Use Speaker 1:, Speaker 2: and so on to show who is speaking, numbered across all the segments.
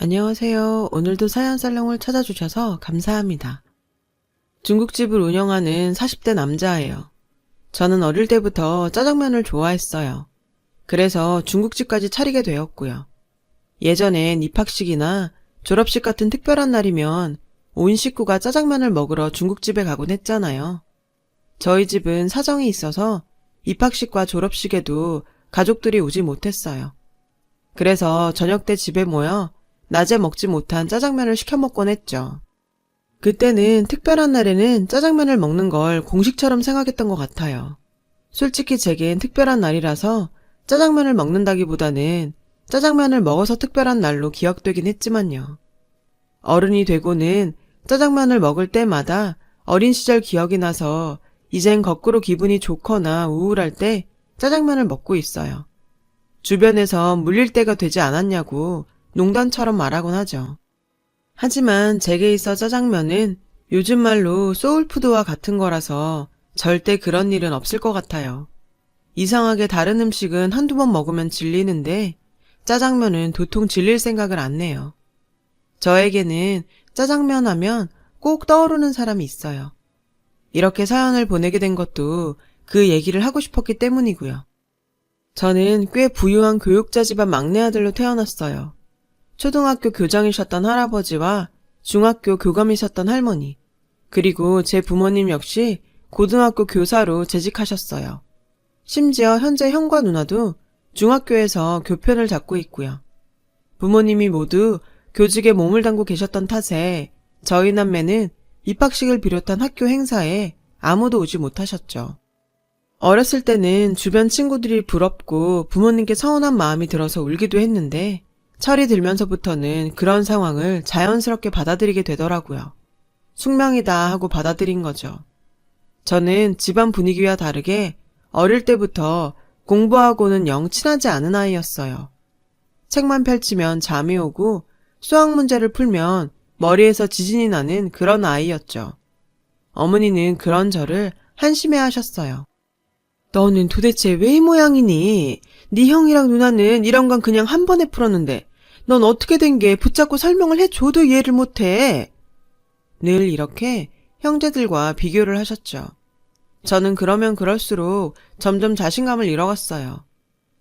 Speaker 1: 안녕하세요. 오늘도 사연살롱을 찾아주셔서 감사합니다. 중국집을 운영하는 40대 남자예요. 저는 어릴 때부터 짜장면을 좋아했어요. 그래서 중국집까지 차리게 되었고요. 예전엔 입학식이나 졸업식 같은 특별한 날이면 온 식구가 짜장면을 먹으러 중국집에 가곤 했잖아요. 저희 집은 사정이 있어서 입학식과 졸업식에도 가족들이 오지 못했어요. 그래서 저녁 때 집에 모여 낮에 먹지 못한 짜장면을 시켜 먹곤 했죠. 그때는 특별한 날에는 짜장면을 먹는 걸 공식처럼 생각했던 것 같아요. 솔직히 제겐 특별한 날이라서 짜장면을 먹는다기보다는 짜장면을 먹어서 특별한 날로 기억되긴 했지만요. 어른이 되고는 짜장면을 먹을 때마다 어린 시절 기억이 나서 이젠 거꾸로 기분이 좋거나 우울할 때 짜장면을 먹고 있어요. 주변에서 물릴 때가 되지 않았냐고 농담처럼 말하곤 하죠. 하지만 제게 있어 짜장면은 요즘 말로 소울푸드와 같은 거라서 절대 그런 일은 없을 것 같아요. 이상하게 다른 음식은 한두 번 먹으면 질리는데 짜장면은 도통 질릴 생각을 안 내요. 저에게는 짜장면 하면 꼭 떠오르는 사람이 있어요. 이렇게 사연을 보내게 된 것도 그 얘기를 하고 싶었기 때문이고요. 저는 꽤 부유한 교육자 집안 막내 아들로 태어났어요. 초등학교 교장이셨던 할아버지와 중학교 교감이셨던 할머니, 그리고 제 부모님 역시 고등학교 교사로 재직하셨어요. 심지어 현재 형과 누나도 중학교에서 교편을 잡고 있고요. 부모님이 모두 교직에 몸을 담고 계셨던 탓에 저희 남매는 입학식을 비롯한 학교 행사에 아무도 오지 못하셨죠. 어렸을 때는 주변 친구들이 부럽고 부모님께 서운한 마음이 들어서 울기도 했는데 철이 들면서부터는 그런 상황을 자연스럽게 받아들이게 되더라고요. 숙명이다 하고 받아들인 거죠. 저는 집안 분위기와 다르게 어릴 때부터 공부하고는 영 친하지 않은 아이였어요. 책만 펼치면 잠이 오고 수학 문제를 풀면 머리에서 지진이 나는 그런 아이였죠. 어머니는 그런 저를 한심해 하셨어요. 너는 도대체 왜 이 모양이니? 네 형이랑 누나는 이런 건 그냥 한 번에 풀었는데 넌 어떻게 된 게 붙잡고 설명을 해줘도 이해를 못해. 늘 이렇게 형제들과 비교를 하셨죠. 저는 그러면 그럴수록 점점 자신감을 잃어갔어요.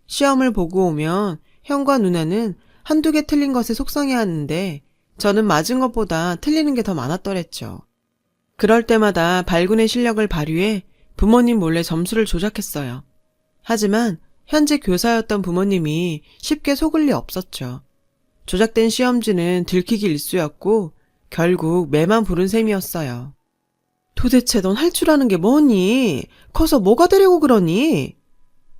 Speaker 1: 시험을 보고 오면 형과 누나는 한두 개 틀린 것에 속상해하는데 저는 맞은 것보다 틀리는 게 더 많았더랬죠. 그럴 때마다 발군의 실력을 발휘해 부모님 몰래 점수를 조작했어요. 하지만 현재 교사였던 부모님이 쉽게 속을 리 없었죠. 조작된 시험지는 들키기 일쑤였고 결국 매만 부른 셈이었어요. 도대체 넌 할 줄 아는 게 뭐니? 커서 뭐가 되려고 그러니?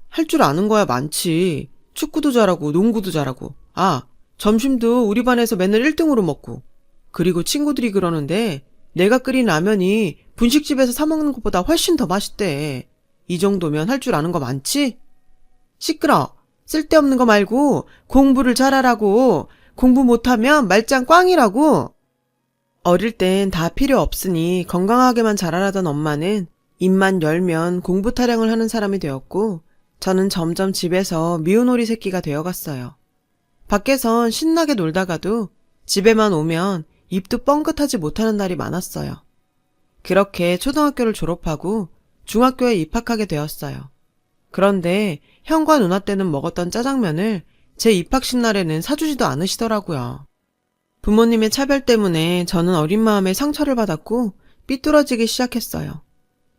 Speaker 1: 할 줄 아는 거야 많지. 축구도 잘하고 농구도 잘하고. 아, 점심도 우리 반에서 맨날 1등으로 먹고. 그리고 친구들이 그러는데 내가 끓인 라면이 분식집에서 사 먹는 것보다 훨씬 더 맛있대. 이 정도면 할 줄 아는 거 많지? 시끄러. 쓸데없는 거 말고 공부를 잘하라고. 공부 못하면 말짱 꽝이라고. 어릴 땐 다 필요 없으니 건강하게만 자라라던 엄마는 입만 열면 공부 타령을 하는 사람이 되었고 저는 점점 집에서 미운 오리 새끼가 되어갔어요. 밖에선 신나게 놀다가도 집에만 오면 입도 뻥긋하지 못하는 날이 많았어요. 그렇게 초등학교를 졸업하고 중학교에 입학하게 되었어요. 그런데 형과 누나 때는 먹었던 짜장면을 제 입학식 날에는 사주지도 않으시더라고요. 부모님의 차별 때문에 저는 어린 마음에 상처를 받았고 삐뚤어지기 시작했어요.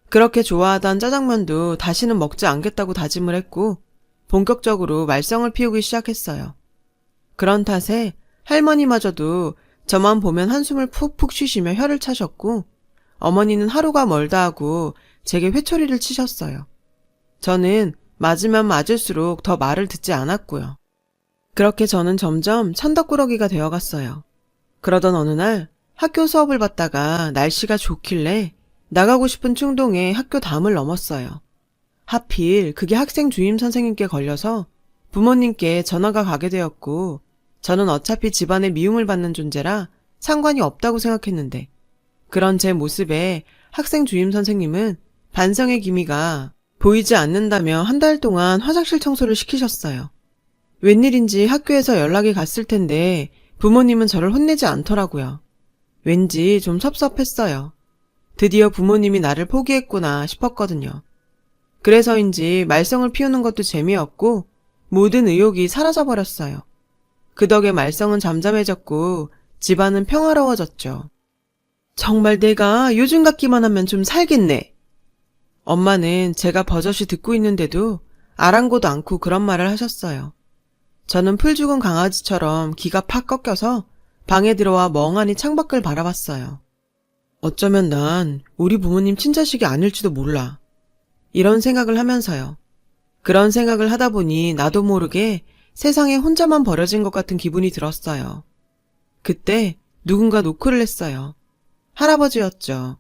Speaker 1: 그렇게 좋아하던 짜장면도 다시는 먹지 않겠다고 다짐을 했고 본격적으로 말썽을 피우기 시작했어요. 그런 탓에 할머니마저도 저만 보면 한숨을 푹푹 쉬시며 혀를 차셨고 어머니는 하루가 멀다 하고 제게 회초리를 치셨어요. 저는 맞으면 맞을수록 더 말을 듣지 않았고요. 그렇게 저는 점점 천덕꾸러기가 되어갔어요. 그러던 어느 날 학교 수업을 받다가 날씨가 좋길래 나가고 싶은 충동에 학교 담을 넘었어요. 하필 그게 학생 주임 선생님께 걸려서 부모님께 전화가 가게 되었고 저는 어차피 집안의 미움을 받는 존재라 상관이 없다고 생각했는데 그런 제 모습에 학생 주임 선생님은 반성의 기미가 보이지 않는다며 한 달 동안 화장실 청소를 시키셨어요. 웬일인지 학교에서 연락이 갔을 텐데 부모님은 저를 혼내지 않더라고요. 왠지 좀 섭섭했어요. 드디어 부모님이 나를 포기했구나 싶었거든요. 그래서인지 말썽을 피우는 것도 재미없고 모든 의욕이 사라져버렸어요. 그 덕에 말썽은 잠잠해졌고 집안은 평화로워졌죠. 정말 내가 요즘 같기만 하면 좀 살겠네. 엄마는 제가 버젓이 듣고 있는데도 아랑곳 않고 그런 말을 하셨어요. 저는 풀 죽은 강아지처럼 기가 팍 꺾여서 방에 들어와 멍하니 창밖을 바라봤어요. 어쩌면 난 우리 부모님 친자식이 아닐지도 몰라. 이런 생각을 하면서요. 그런 생각을 하다 보니 나도 모르게 세상에 혼자만 버려진 것 같은 기분이 들었어요. 그때 누군가 노크를 했어요. 할아버지였죠.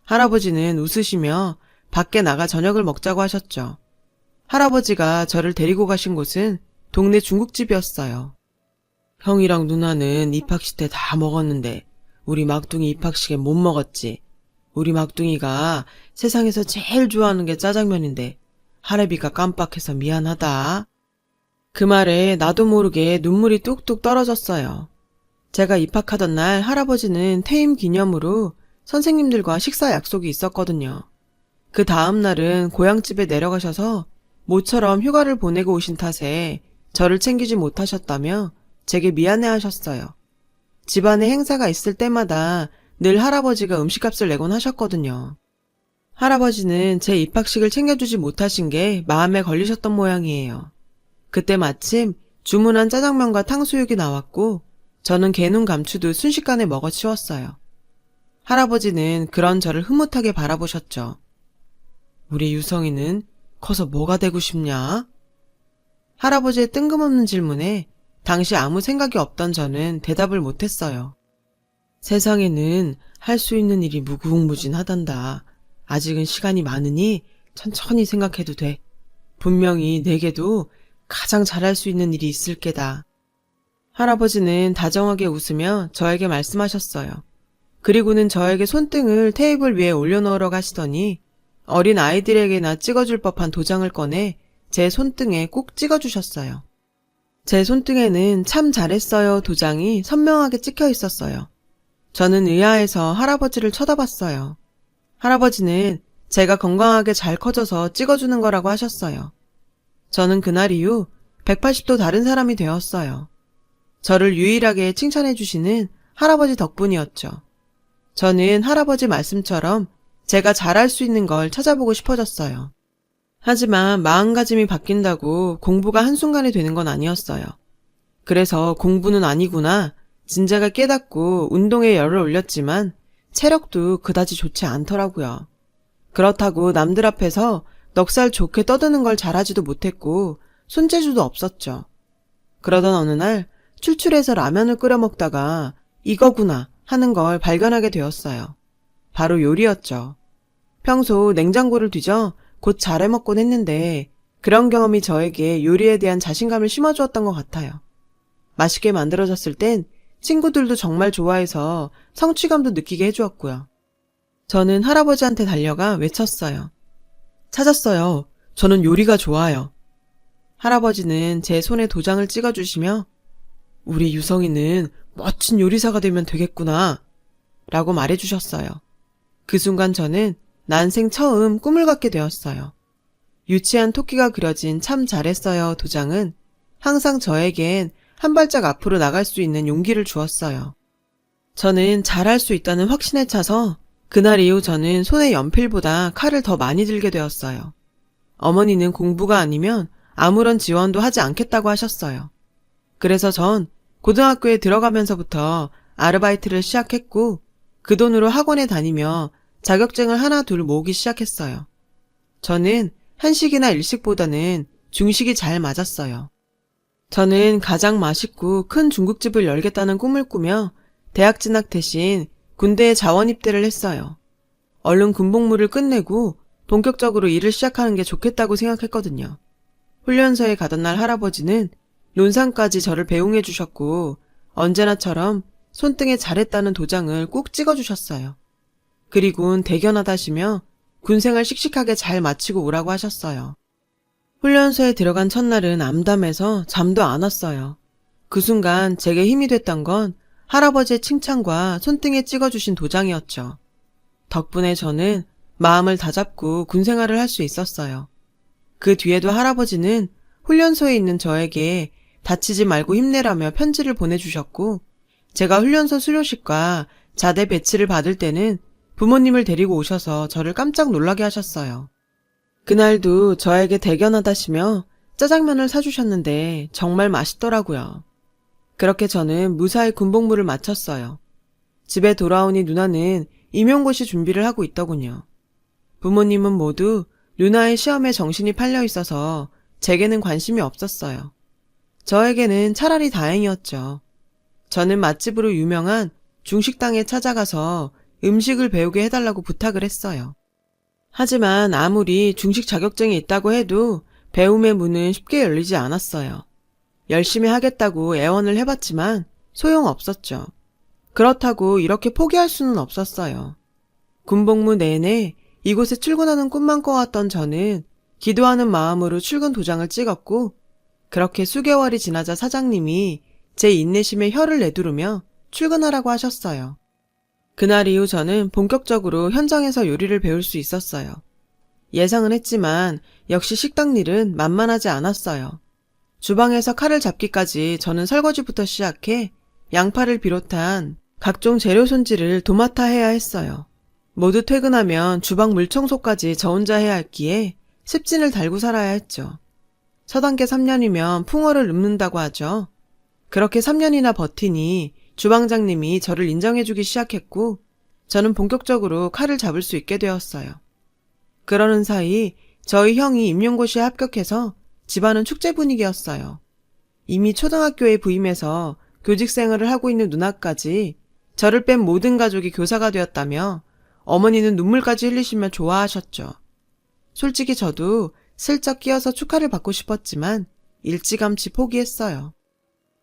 Speaker 1: 할아버지는 웃으시며 밖에 나가 저녁을 먹자고 하셨죠. 할아버지가 저를 데리고 가신 곳은 동네 중국집이었어요. 형이랑 누나는 입학식 때 다 먹었는데 우리 막둥이 입학식에 못 먹었지. 우리 막둥이가 세상에서 제일 좋아하는 게 짜장면인데 할애비가 깜빡해서 미안하다. 그 말에 나도 모르게 눈물이 뚝뚝 떨어졌어요. 제가 입학하던 날 할아버지는 퇴임 기념으로 선생님들과 식사 약속이 있었거든요. 그 다음 날은 고향집에 내려가셔서 모처럼 휴가를 보내고 오신 탓에 저를 챙기지 못하셨다며 제게 미안해하셨어요. 집안에 행사가 있을 때마다 늘 할아버지가 음식값을 내곤 하셨거든요. 할아버지는 제 입학식을 챙겨주지 못하신 게 마음에 걸리셨던 모양이에요. 그때 마침 주문한 짜장면과 탕수육이 나왔고 저는 개눈 감추듯 순식간에 먹어 치웠어요. 할아버지는 그런 저를 흐뭇하게 바라보셨죠. 우리 유성이는 커서 뭐가 되고 싶냐? 할아버지의 뜬금없는 질문에 당시 아무 생각이 없던 저는 대답을 못했어요. 세상에는 할 수 있는 일이 무궁무진하단다. 아직은 시간이 많으니 천천히 생각해도 돼. 분명히 내게도 가장 잘할 수 있는 일이 있을 게다. 할아버지는 다정하게 웃으며 저에게 말씀하셨어요. 그리고는 저에게 손등을 테이블 위에 올려놓으러 가시더니 어린 아이들에게나 찍어줄 법한 도장을 꺼내 제 손등에 꼭 찍어주셨어요. 제 손등에는 참 잘했어요 도장이 선명하게 찍혀 있었어요. 저는 의아해서 할아버지를 쳐다봤어요. 할아버지는 제가 건강하게 잘 커져서 찍어주는 거라고 하셨어요. 저는 그날 이후 180도 다른 사람이 되었어요. 저를 유일하게 칭찬해 주시는 할아버지 덕분이었죠. 저는 할아버지 말씀처럼 제가 잘할 수 있는 걸 찾아보고 싶어졌어요. 하지만 마음가짐이 바뀐다고 공부가 한순간에 되는 건 아니었어요. 그래서 공부는 아니구나 진작에 깨닫고 운동에 열을 올렸지만 체력도 그다지 좋지 않더라고요. 그렇다고 남들 앞에서 넉살 좋게 떠드는 걸 잘하지도 못했고 손재주도 없었죠. 그러던 어느 날 출출해서 라면을 끓여 먹다가 이거구나 하는 걸 발견하게 되었어요. 바로 요리였죠. 평소 냉장고를 뒤져 곧 잘해 먹곤 했는데 그런 경험이 저에게 요리에 대한 자신감을 심어주었던 것 같아요. 맛있게 만들어졌을 땐 친구들도 정말 좋아해서 성취감도 느끼게 해주었고요. 저는 할아버지한테 달려가 외쳤어요. 찾았어요. 저는 요리가 좋아요. 할아버지는 제 손에 도장을 찍어주시며 우리 유성이는 멋진 요리사가 되면 되겠구나 라고 말해주셨어요. 그 순간 저는 난생 처음 꿈을 갖게 되었어요. 유치한 토끼가 그려진 참 잘했어요 도장은 항상 저에겐 한 발짝 앞으로 나갈 수 있는 용기를 주었어요. 저는 잘할 수 있다는 확신에 차서 그날 이후 저는 손에 연필보다 칼을 더 많이 들게 되었어요. 어머니는 공부가 아니면 아무런 지원도 하지 않겠다고 하셨어요. 그래서 전 고등학교에 들어가면서부터 아르바이트를 시작했고 그 돈으로 학원에 다니며 자격증을 하나 둘 모으기 시작했어요. 저는 한식이나 일식보다는 중식이 잘 맞았어요. 저는 가장 맛있고 큰 중국집을 열겠다는 꿈을 꾸며 대학 진학 대신 군대에 자원 입대를 했어요. 얼른 군복무를 끝내고 본격적으로 일을 시작하는 게 좋겠다고 생각했거든요. 훈련소에 가던 날 할아버지는 논산까지 저를 배웅해 주셨고 언제나처럼 손등에 잘했다는 도장을 꼭 찍어주셨어요. 그리곤 대견하다시며 군생활 씩씩하게 잘 마치고 오라고 하셨어요. 훈련소에 들어간 첫날은 암담해서 잠도 안 왔어요. 그 순간 제게 힘이 됐던 건 할아버지의 칭찬과 손등에 찍어주신 도장이었죠. 덕분에 저는 마음을 다잡고 군생활을 할 수 있었어요. 그 뒤에도 할아버지는 훈련소에 있는 저에게 다치지 말고 힘내라며 편지를 보내주셨고, 제가 훈련소 수료식과 자대 배치를 받을 때는 부모님을 데리고 오셔서 저를 깜짝 놀라게 하셨어요. 그날도 저에게 대견하다시며 짜장면을 사주셨는데 정말 맛있더라고요. 그렇게 저는 무사히 군복무를 마쳤어요. 집에 돌아오니 누나는 임용고시 준비를 하고 있더군요. 부모님은 모두 누나의 시험에 정신이 팔려 있어서 제게는 관심이 없었어요. 저에게는 차라리 다행이었죠. 저는 맛집으로 유명한 중식당에 찾아가서 음식을 배우게 해달라고 부탁을 했어요. 하지만 아무리 중식 자격증이 있다고 해도 배움의 문은 쉽게 열리지 않았어요. 열심히 하겠다고 애원을 해봤지만 소용없었죠. 그렇다고 이렇게 포기할 수는 없었어요. 군복무 내내 이곳에 출근하는 꿈만 꿔왔던 저는 기도하는 마음으로 출근 도장을 찍었고, 그렇게 수개월이 지나자 사장님이 제 인내심에 혀를 내두르며 출근하라고 하셨어요. 그날 이후 저는 본격적으로 현장에서 요리를 배울 수 있었어요. 예상은 했지만 역시 식당 일은 만만하지 않았어요. 주방에서 칼을 잡기까지 저는 설거지부터 시작해 양파를 비롯한 각종 재료 손질을 도맡아 해야 했어요. 모두 퇴근하면 주방 물청소까지 저 혼자 해야 했기에 습진을 달고 살아야 했죠. 서당계 3년이면 풍어를 읊는다고 하죠. 그렇게 3년이나 버티니 주방장님이 저를 인정해주기 시작했고, 저는 본격적으로 칼을 잡을 수 있게 되었어요. 그러는 사이 저희 형이 임용고시에 합격해서 집안은 축제 분위기였어요. 이미 초등학교에 부임해서 교직 생활을 하고 있는 누나까지 저를 뺀 모든 가족이 교사가 되었다며 어머니는 눈물까지 흘리시며 좋아하셨죠. 솔직히 저도 슬쩍 끼어서 축하를 받고 싶었지만 일찌감치 포기했어요.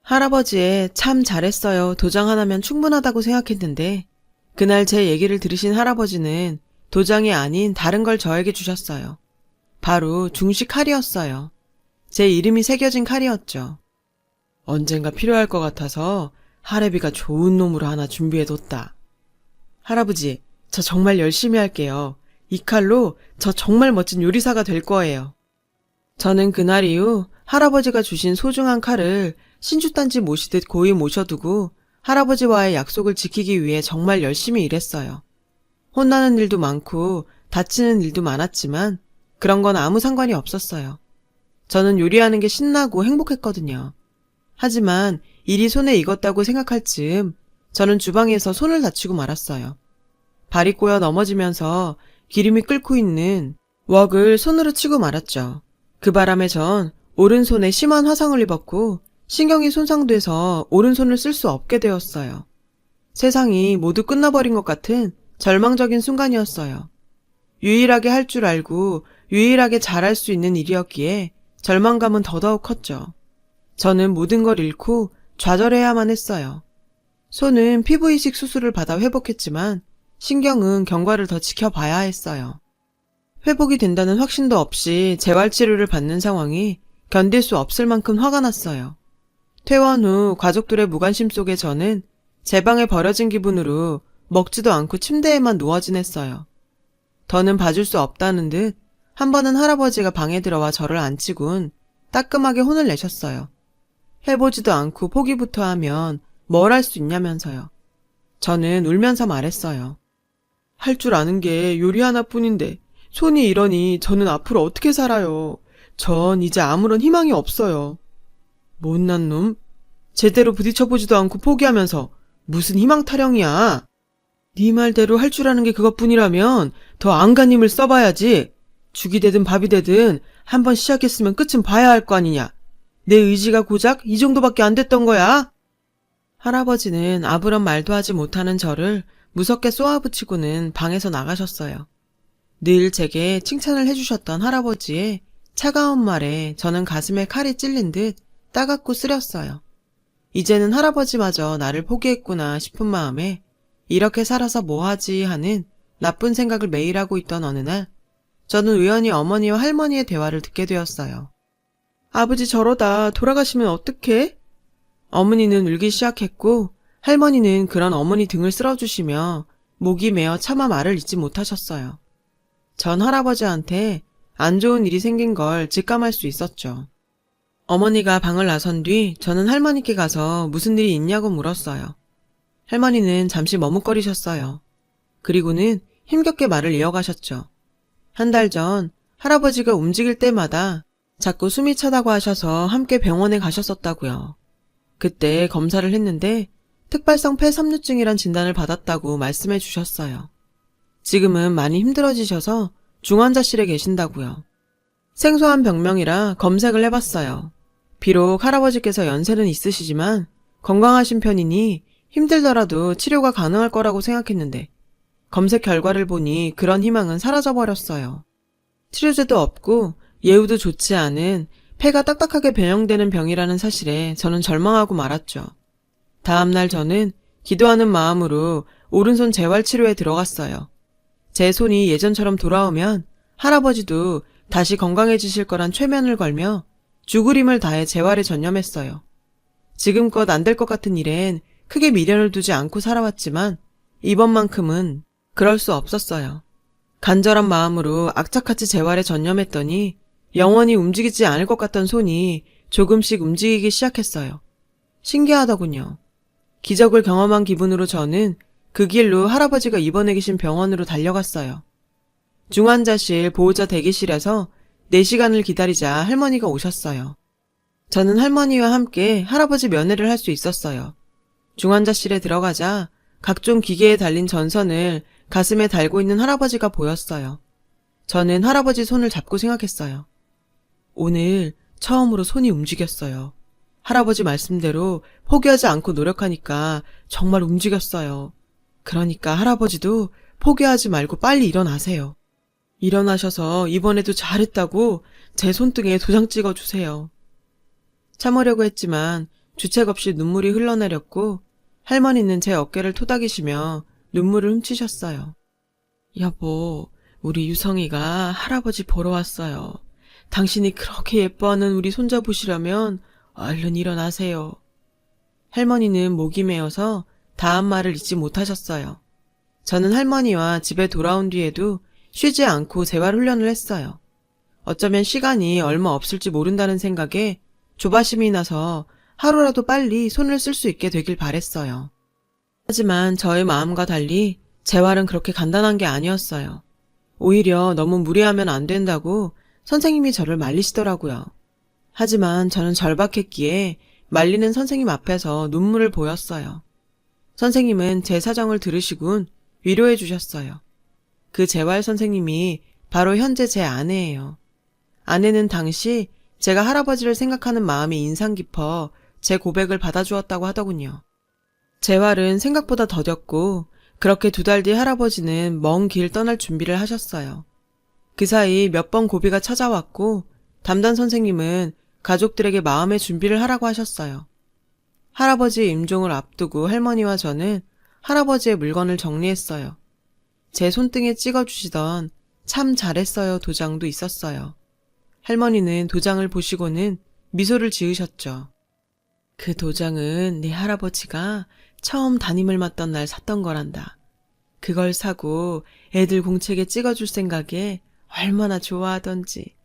Speaker 1: 할아버지의 참 잘했어요 도장 하나면 충분하다고 생각했는데, 그날 제 얘기를 들으신 할아버지는 도장이 아닌 다른 걸 저에게 주셨어요. 바로 중식 칼이었어요. 제 이름이 새겨진 칼이었죠. 언젠가 필요할 것 같아서 할애비가 좋은 놈으로 하나 준비해뒀다. 할아버지, 저 정말 열심히 할게요. 이 칼로 저 정말 멋진 요리사가 될 거예요. 저는 그날 이후 할아버지가 주신 소중한 칼을 신주단지 모시듯 고이 모셔두고 할아버지와의 약속을 지키기 위해 정말 열심히 일했어요. 혼나는 일도 많고 다치는 일도 많았지만 그런 건 아무 상관이 없었어요. 저는 요리하는 게 신나고 행복했거든요. 하지만 일이 손에 익었다고 생각할 즈음 저는 주방에서 손을 다치고 말았어요. 발이 꼬여 넘어지면서 기름이 끓고 있는 웍을 손으로 치고 말았죠. 그 바람에 전 오른손에 심한 화상을 입었고 신경이 손상돼서 오른손을 쓸 수 없게 되었어요. 세상이 모두 끝나버린 것 같은 절망적인 순간이었어요. 유일하게 할 줄 알고 유일하게 잘할 수 있는 일이었기에 절망감은 더더욱 컸죠. 저는 모든 걸 잃고 좌절해야만 했어요. 손은 피부 이식 수술을 받아 회복했지만 신경은 경과를 더 지켜봐야 했어요. 회복이 된다는 확신도 없이 재활치료를 받는 상황이 견딜 수 없을 만큼 화가 났어요. 퇴원 후 가족들의 무관심 속에 저는 제 방에 버려진 기분으로 먹지도 않고 침대에만 누워 지냈어요. 더는 봐줄 수 없다는 듯 한 번은 할아버지가 방에 들어와 저를 앉히곤 따끔하게 혼을 내셨어요. 해보지도 않고 포기부터 하면 뭘 할 수 있냐면서요. 저는 울면서 말했어요. 할 줄 아는 게 요리 하나뿐인데 손이 이러니 저는 앞으로 어떻게 살아요. 전 이제 아무런 희망이 없어요. 못난 놈. 제대로 부딪혀보지도 않고 포기하면서 무슨 희망 타령이야. 네 말대로 할 줄 아는 게 그것뿐이라면 더 안간힘을 써봐야지. 죽이 되든 밥이 되든 한번 시작했으면 끝은 봐야 할 거 아니냐. 내 의지가 고작 이 정도밖에 안 됐던 거야. 할아버지는 아무런 말도 하지 못하는 저를 무섭게 쏘아붙이고는 방에서 나가셨어요. 늘 제게 칭찬을 해주셨던 할아버지의 차가운 말에 저는 가슴에 칼이 찔린 듯 따갑고 쓰렸어요. 이제는 할아버지마저 나를 포기했구나 싶은 마음에 이렇게 살아서 뭐하지 하는 나쁜 생각을 매일 하고 있던 어느 날 저는 우연히 어머니와 할머니의 대화를 듣게 되었어요. 아버지 저러다 돌아가시면 어떡해? 어머니는 울기 시작했고 할머니는 그런 어머니 등을 쓸어주시며 목이 메어 차마 말을 잇지 못하셨어요. 전 할아버지한테 안 좋은 일이 생긴 걸 직감할 수 있었죠. 어머니가 방을 나선 뒤 저는 할머니께 가서 무슨 일이 있냐고 물었어요. 할머니는 잠시 머뭇거리셨어요. 그리고는 힘겹게 말을 이어가셨죠. 한 달 전 할아버지가 움직일 때마다 자꾸 숨이 차다고 하셔서 함께 병원에 가셨었다고요. 그때 검사를 했는데 특발성 폐섬유증이란 진단을 받았다고 말씀해 주셨어요. 지금은 많이 힘들어지셔서 중환자실에 계신다고요. 생소한 병명이라 검색을 해봤어요. 비록 할아버지께서 연세는 있으시지만 건강하신 편이니 힘들더라도 치료가 가능할 거라고 생각했는데 검색 결과를 보니 그런 희망은 사라져버렸어요. 치료제도 없고 예후도 좋지 않은 폐가 딱딱하게 변형되는 병이라는 사실에 저는 절망하고 말았죠. 다음날 저는 기도하는 마음으로 오른손 재활치료에 들어갔어요. 제 손이 예전처럼 돌아오면 할아버지도 다시 건강해지실 거란 최면을 걸며 죽을 힘을 다해 재활에 전념했어요. 지금껏 안 될 것 같은 일엔 크게 미련을 두지 않고 살아왔지만 이번만큼은 그럴 수 없었어요. 간절한 마음으로 악착같이 재활에 전념했더니 영원히 움직이지 않을 것 같던 손이 조금씩 움직이기 시작했어요. 신기하더군요. 기적을 경험한 기분으로 저는 그 길로 할아버지가 입원해 계신 병원으로 달려갔어요. 중환자실 보호자 대기실에서 4시간을 기다리자 할머니가 오셨어요. 저는 할머니와 함께 할아버지 면회를 할 수 있었어요. 중환자실에 들어가자 각종 기계에 달린 전선을 가슴에 달고 있는 할아버지가 보였어요. 저는 할아버지 손을 잡고 생각했어요. 오늘 처음으로 손이 움직였어요. 할아버지 말씀대로 포기하지 않고 노력하니까 정말 움직였어요. 그러니까 할아버지도 포기하지 말고 빨리 일어나세요. 일어나셔서 이번에도 잘했다고 제 손등에 도장 찍어주세요. 참으려고 했지만 주책 없이 눈물이 흘러내렸고 할머니는 제 어깨를 토닥이시며 눈물을 훔치셨어요. 여보, 우리 유성이가 할아버지 보러 왔어요. 당신이 그렇게 예뻐하는 우리 손자 보시려면 얼른 일어나세요. 할머니는 목이 메어서 다음 말을 잊지 못하셨어요. 저는 할머니와 집에 돌아온 뒤에도 쉬지 않고 재활훈련을 했어요. 어쩌면 시간이 얼마 없을지 모른다는 생각에 조바심이 나서 하루라도 빨리 손을 쓸 수 있게 되길 바랬어요. 하지만 저의 마음과 달리 재활은 그렇게 간단한 게 아니었어요. 오히려 너무 무리하면 안 된다고 선생님이 저를 말리시더라고요. 하지만 저는 절박했기에 말리는 선생님 앞에서 눈물을 보였어요. 선생님은 제 사정을 들으시곤 위로해 주셨어요. 그 재활 선생님이 바로 현재 제 아내예요. 아내는 당시 제가 할아버지를 생각하는 마음이 인상 깊어 제 고백을 받아주었다고 하더군요. 재활은 생각보다 더뎠고 그렇게 2달 뒤 할아버지는 먼 길 떠날 준비를 하셨어요. 그 사이 몇 번 고비가 찾아왔고 담당 선생님은 가족들에게 마음의 준비를 하라고 하셨어요. 할아버지의 임종을 앞두고 할머니와 저는 할아버지의 물건을 정리했어요. 제 손등에 찍어주시던 참 잘했어요 도장도 있었어요. 할머니는 도장을 보시고는 미소를 지으셨죠. 그 도장은 네 할아버지가 처음 담임을 맡던 날 샀던 거란다. 그걸 사고 애들 공책에 찍어줄 생각에 얼마나 좋아하던지.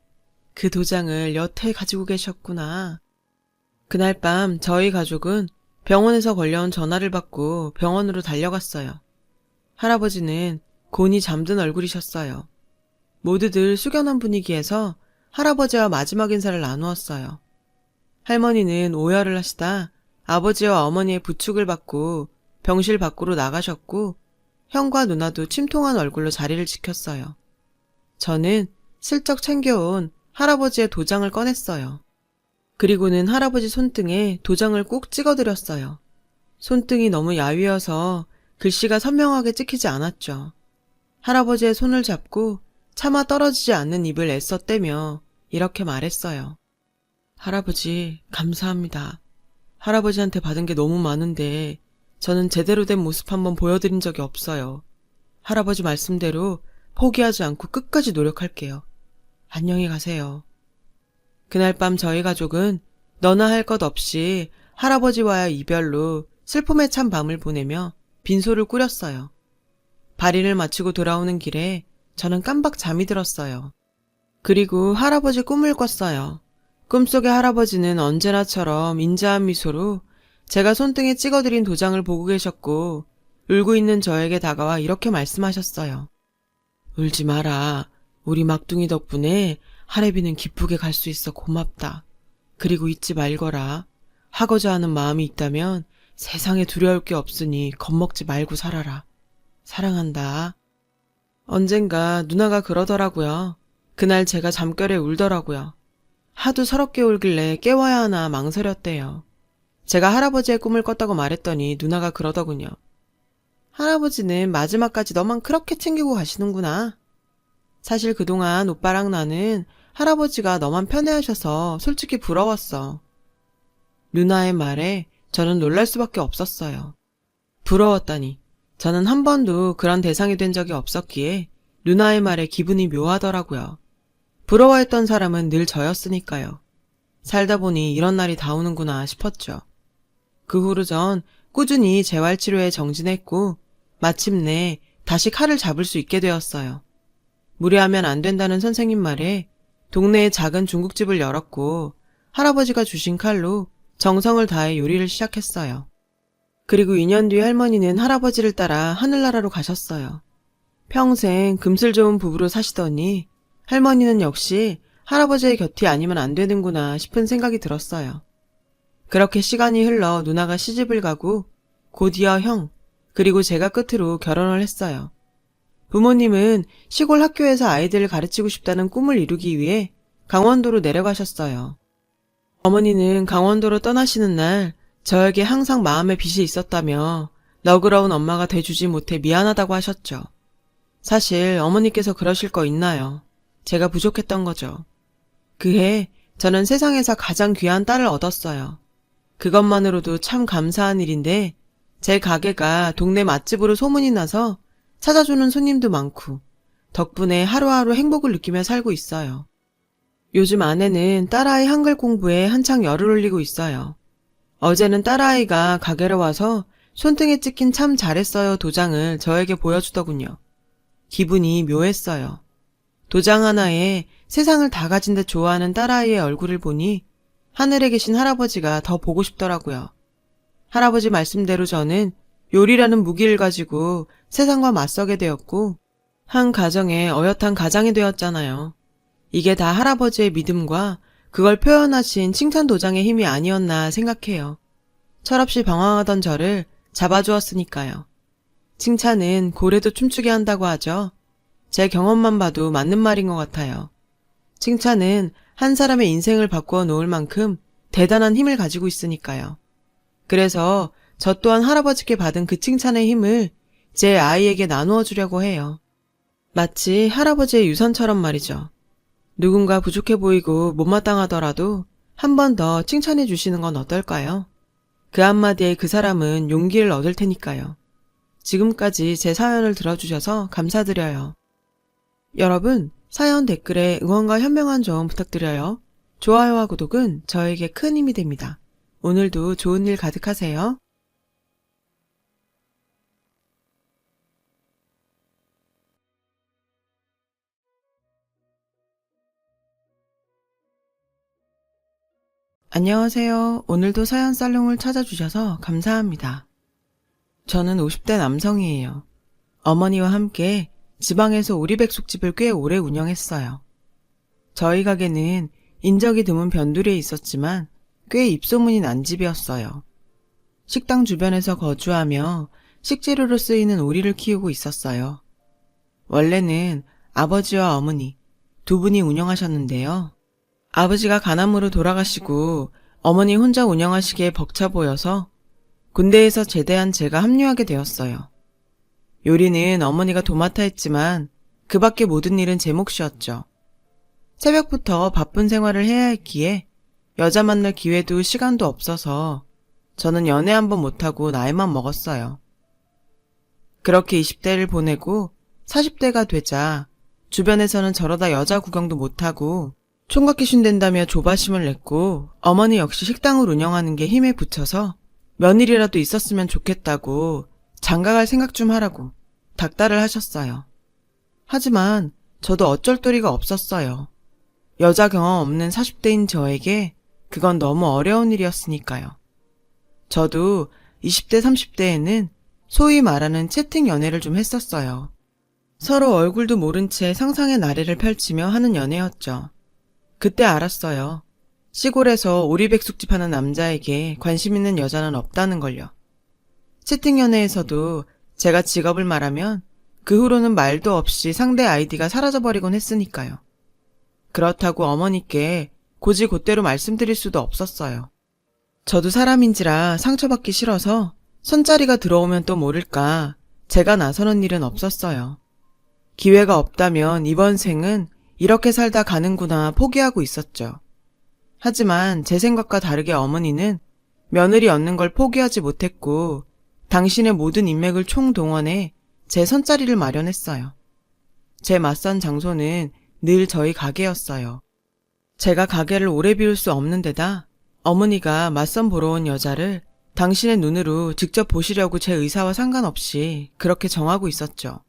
Speaker 1: 그 도장을 여태 가지고 계셨구나. 그날 밤 저희 가족은 병원에서 걸려온 전화를 받고 병원으로 달려갔어요. 할아버지는 곤히 잠든 얼굴이셨어요. 모두들 숙연한 분위기에서 할아버지와 마지막 인사를 나누었어요. 할머니는 오열을 하시다 아버지와 어머니의 부축을 받고 병실 밖으로 나가셨고 형과 누나도 침통한 얼굴로 자리를 지켰어요. 저는 슬쩍 챙겨온 할아버지의 도장을 꺼냈어요. 그리고는 할아버지 손등에 도장을 꼭 찍어드렸어요. 손등이 너무 야위어서 글씨가 선명하게 찍히지 않았죠. 할아버지의 손을 잡고 차마 떨어지지 않는 입을 애써 떼며 이렇게 말했어요. 할아버지, 감사합니다. 할아버지한테 받은 게 너무 많은데 저는 제대로 된 모습 한번 보여드린 적이 없어요. 할아버지 말씀대로 포기하지 않고 끝까지 노력할게요. 안녕히 가세요. 그날 밤 저희 가족은 너나 할 것 없이 할아버지와의 이별로 슬픔에 찬 밤을 보내며 빈소를 꾸렸어요. 발인을 마치고 돌아오는 길에 저는 깜박 잠이 들었어요. 그리고 할아버지 꿈을 꿨어요. 꿈속의 할아버지는 언제나처럼 인자한 미소로 제가 손등에 찍어드린 도장을 보고 계셨고 울고 있는 저에게 다가와 이렇게 말씀하셨어요. 울지 마라. 우리 막둥이 덕분에 할애비는 기쁘게 갈 수 있어 고맙다. 그리고 잊지 말거라. 하고자 하는 마음이 있다면 세상에 두려울 게 없으니 겁먹지 말고 살아라. 사랑한다. 언젠가 누나가 그러더라고요. 그날 제가 잠결에 울더라고요. 하도 서럽게 울길래 깨워야 하나 망설였대요. 제가 할아버지의 꿈을 꿨다고 말했더니 누나가 그러더군요. 할아버지는 마지막까지 너만 그렇게 챙기고 가시는구나. 사실 그동안 오빠랑 나는 할아버지가 너만 편애하셔서 솔직히 부러웠어. 누나의 말에 저는 놀랄 수밖에 없었어요. 부러웠다니. 저는 한 번도 그런 대상이 된 적이 없었기에 누나의 말에 기분이 묘하더라고요. 부러워했던 사람은 늘 저였으니까요. 살다 보니 이런 날이 다 오는구나 싶었죠. 그 후로 전 꾸준히 재활치료에 정진했고 마침내 다시 칼을 잡을 수 있게 되었어요. 무리하면 안 된다는 선생님 말에 동네에 작은 중국집을 열었고 할아버지가 주신 칼로 정성을 다해 요리를 시작했어요. 그리고 2년 뒤 할머니는 할아버지를 따라 하늘나라로 가셨어요. 평생 금슬 좋은 부부로 사시더니 할머니는 역시 할아버지의 곁이 아니면 안 되는구나 싶은 생각이 들었어요. 그렇게 시간이 흘러 누나가 시집을 가고 곧이어 형, 그리고 제가 끝으로 결혼을 했어요. 부모님은 시골 학교에서 아이들을 가르치고 싶다는 꿈을 이루기 위해 강원도로 내려가셨어요. 어머니는 강원도로 떠나시는 날 저에게 항상 마음에 빚이 있었다며 너그러운 엄마가 돼주지 못해 미안하다고 하셨죠. 사실 어머니께서 그러실 거 있나요? 제가 부족했던 거죠. 그해 저는 세상에서 가장 귀한 딸을 얻었어요. 그것만으로도 참 감사한 일인데 제 가게가 동네 맛집으로 소문이 나서 찾아주는 손님도 많고 덕분에 하루하루 행복을 느끼며 살고 있어요. 요즘 아내는 딸아이 한글 공부에 한창 열을 올리고 있어요. 어제는 딸아이가 가게로 와서 손등에 찍힌 참 잘했어요 도장을 저에게 보여주더군요. 기분이 묘했어요. 도장 하나에 세상을 다 가진 듯 좋아하는 딸아이의 얼굴을 보니 하늘에 계신 할아버지가 더 보고 싶더라고요. 할아버지 말씀대로 저는 요리라는 무기를 가지고 세상과 맞서게 되었고 한 가정의 어엿한 가장이 되었잖아요. 이게 다 할아버지의 믿음과 그걸 표현하신 칭찬 도장의 힘이 아니었나 생각해요. 철없이 방황하던 저를 잡아주었으니까요. 칭찬은 고래도 춤추게 한다고 하죠. 제 경험만 봐도 맞는 말인 것 같아요. 칭찬은 한 사람의 인생을 바꾸어 놓을 만큼 대단한 힘을 가지고 있으니까요. 그래서 저 또한 할아버지께 받은 그 칭찬의 힘을 제 아이에게 나누어 주려고 해요. 마치 할아버지의 유산처럼 말이죠. 누군가 부족해 보이고 못마땅하더라도 한 번 더 칭찬해 주시는 건 어떨까요? 그 한마디에 그 사람은 용기를 얻을 테니까요. 지금까지 제 사연을 들어주셔서 감사드려요. 여러분, 사연 댓글에 응원과 현명한 조언 부탁드려요. 좋아요와 구독은 저에게 큰 힘이 됩니다. 오늘도 좋은 일 가득하세요. 안녕하세요. 오늘도 사연 살롱을 찾아주셔서 감사합니다. 저는 50대 남성이에요. 어머니와 함께 지방에서 오리백숙집을 꽤 오래 운영했어요. 저희 가게는 인적이 드문 변두리에 있었지만 꽤 입소문이 난 집이었어요. 식당 주변에서 거주하며 식재료로 쓰이는 오리를 키우고 있었어요. 원래는 아버지와 어머니 두 분이 운영하셨는데요. 아버지가 간암으로 돌아가시고 어머니 혼자 운영하시기에 벅차 보여서 군대에서 제대한 제가 합류하게 되었어요. 요리는 어머니가 도맡아 했지만 그 밖의 모든 일은 제 몫이었죠. 새벽부터 바쁜 생활을 해야 했기에 여자 만날 기회도 시간도 없어서 저는 연애 한번 못하고 나이만 먹었어요. 그렇게 20대를 보내고 40대가 되자 주변에서는 저러다 여자 구경도 못하고 총각 귀신된다며 조바심을 냈고 어머니 역시 식당을 운영하는 게 힘에 부쳐서 며느리라도 있었으면 좋겠다고 장가갈 생각 좀 하라고 닥달을 하셨어요. 하지만 저도 어쩔 도리가 없었어요. 여자 경험 없는 40대인 저에게 그건 너무 어려운 일이었으니까요. 저도 20대, 30대에는 소위 말하는 채팅 연애를 좀 했었어요. 서로 얼굴도 모른 채 상상의 나래를 펼치며 하는 연애였죠. 그때 알았어요. 시골에서 오리백숙집 하는 남자에게 관심 있는 여자는 없다는 걸요. 채팅 연애에서도 제가 직업을 말하면 그 후로는 말도 없이 상대 아이디가 사라져버리곤 했으니까요. 그렇다고 어머니께 곧이곧대로 말씀드릴 수도 없었어요. 저도 사람인지라 상처받기 싫어서 손자리가 들어오면 또 모를까 제가 나서는 일은 없었어요. 기회가 없다면 이번 생은 이렇게 살다 가는구나 포기하고 있었죠. 하지만 제 생각과 다르게 어머니는 며느리 얻는 걸 포기하지 못했고 당신의 모든 인맥을 총동원해 제 손자리를 마련했어요. 제 맞선 장소는 늘 저희 가게였어요. 제가 가게를 오래 비울 수 없는 데다 어머니가 맞선 보러 온 여자를 당신의 눈으로 직접 보시려고 제 의사와 상관없이 그렇게 정하고 있었죠.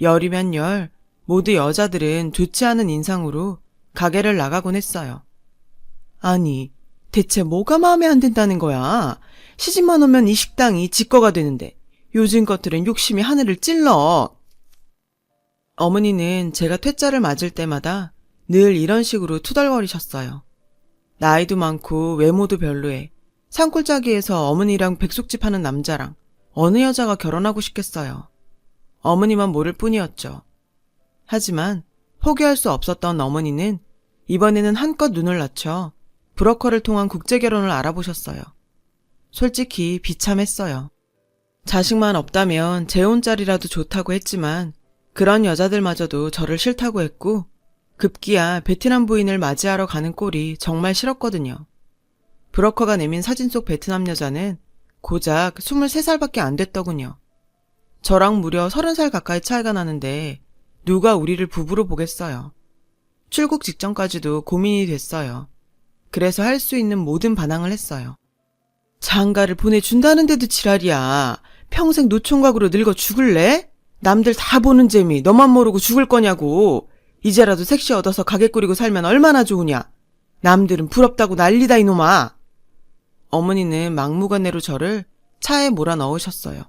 Speaker 1: 열이면 열, 모두 여자들은 좋지 않은 인상으로 가게를 나가곤 했어요. 아니, 대체 뭐가 마음에 안 든다는 거야? 시집만 오면 이 식당이 지 거가 되는데 요즘 것들은 욕심이 하늘을 찔러. 어머니는 제가 퇴짜를 맞을 때마다 늘 이런 식으로 투덜거리셨어요. 나이도 많고 외모도 별로에 산골짜기에서 어머니랑 백숙집 하는 남자랑 어느 여자가 결혼하고 싶겠어요. 어머니만 모를 뿐이었죠. 하지만 포기할 수 없었던 어머니는 이번에는 한껏 눈을 낮춰 브로커를 통한 국제결혼을 알아보셨어요. 솔직히 비참했어요. 자식만 없다면 재혼자리라도 좋다고 했지만 그런 여자들마저도 저를 싫다고 했고 급기야 베트남 부인을 맞이하러 가는 꼴이 정말 싫었거든요. 브로커가 내민 사진 속 베트남 여자는 고작 23살밖에 안 됐더군요. 저랑 무려 30살 가까이 차이가 나는데 누가 우리를 부부로 보겠어요. 출국 직전까지도 고민이 됐어요. 그래서 할 수 있는 모든 반항을 했어요. 장가를 보내준다는데도 지랄이야. 평생 노총각으로 늙어 죽을래? 남들 다 보는 재미 너만 모르고 죽을 거냐고. 이제라도 색시 얻어서 가게 꾸리고 살면 얼마나 좋으냐. 남들은 부럽다고 난리다 이놈아. 어머니는 막무가내로 저를 차에 몰아넣으셨어요.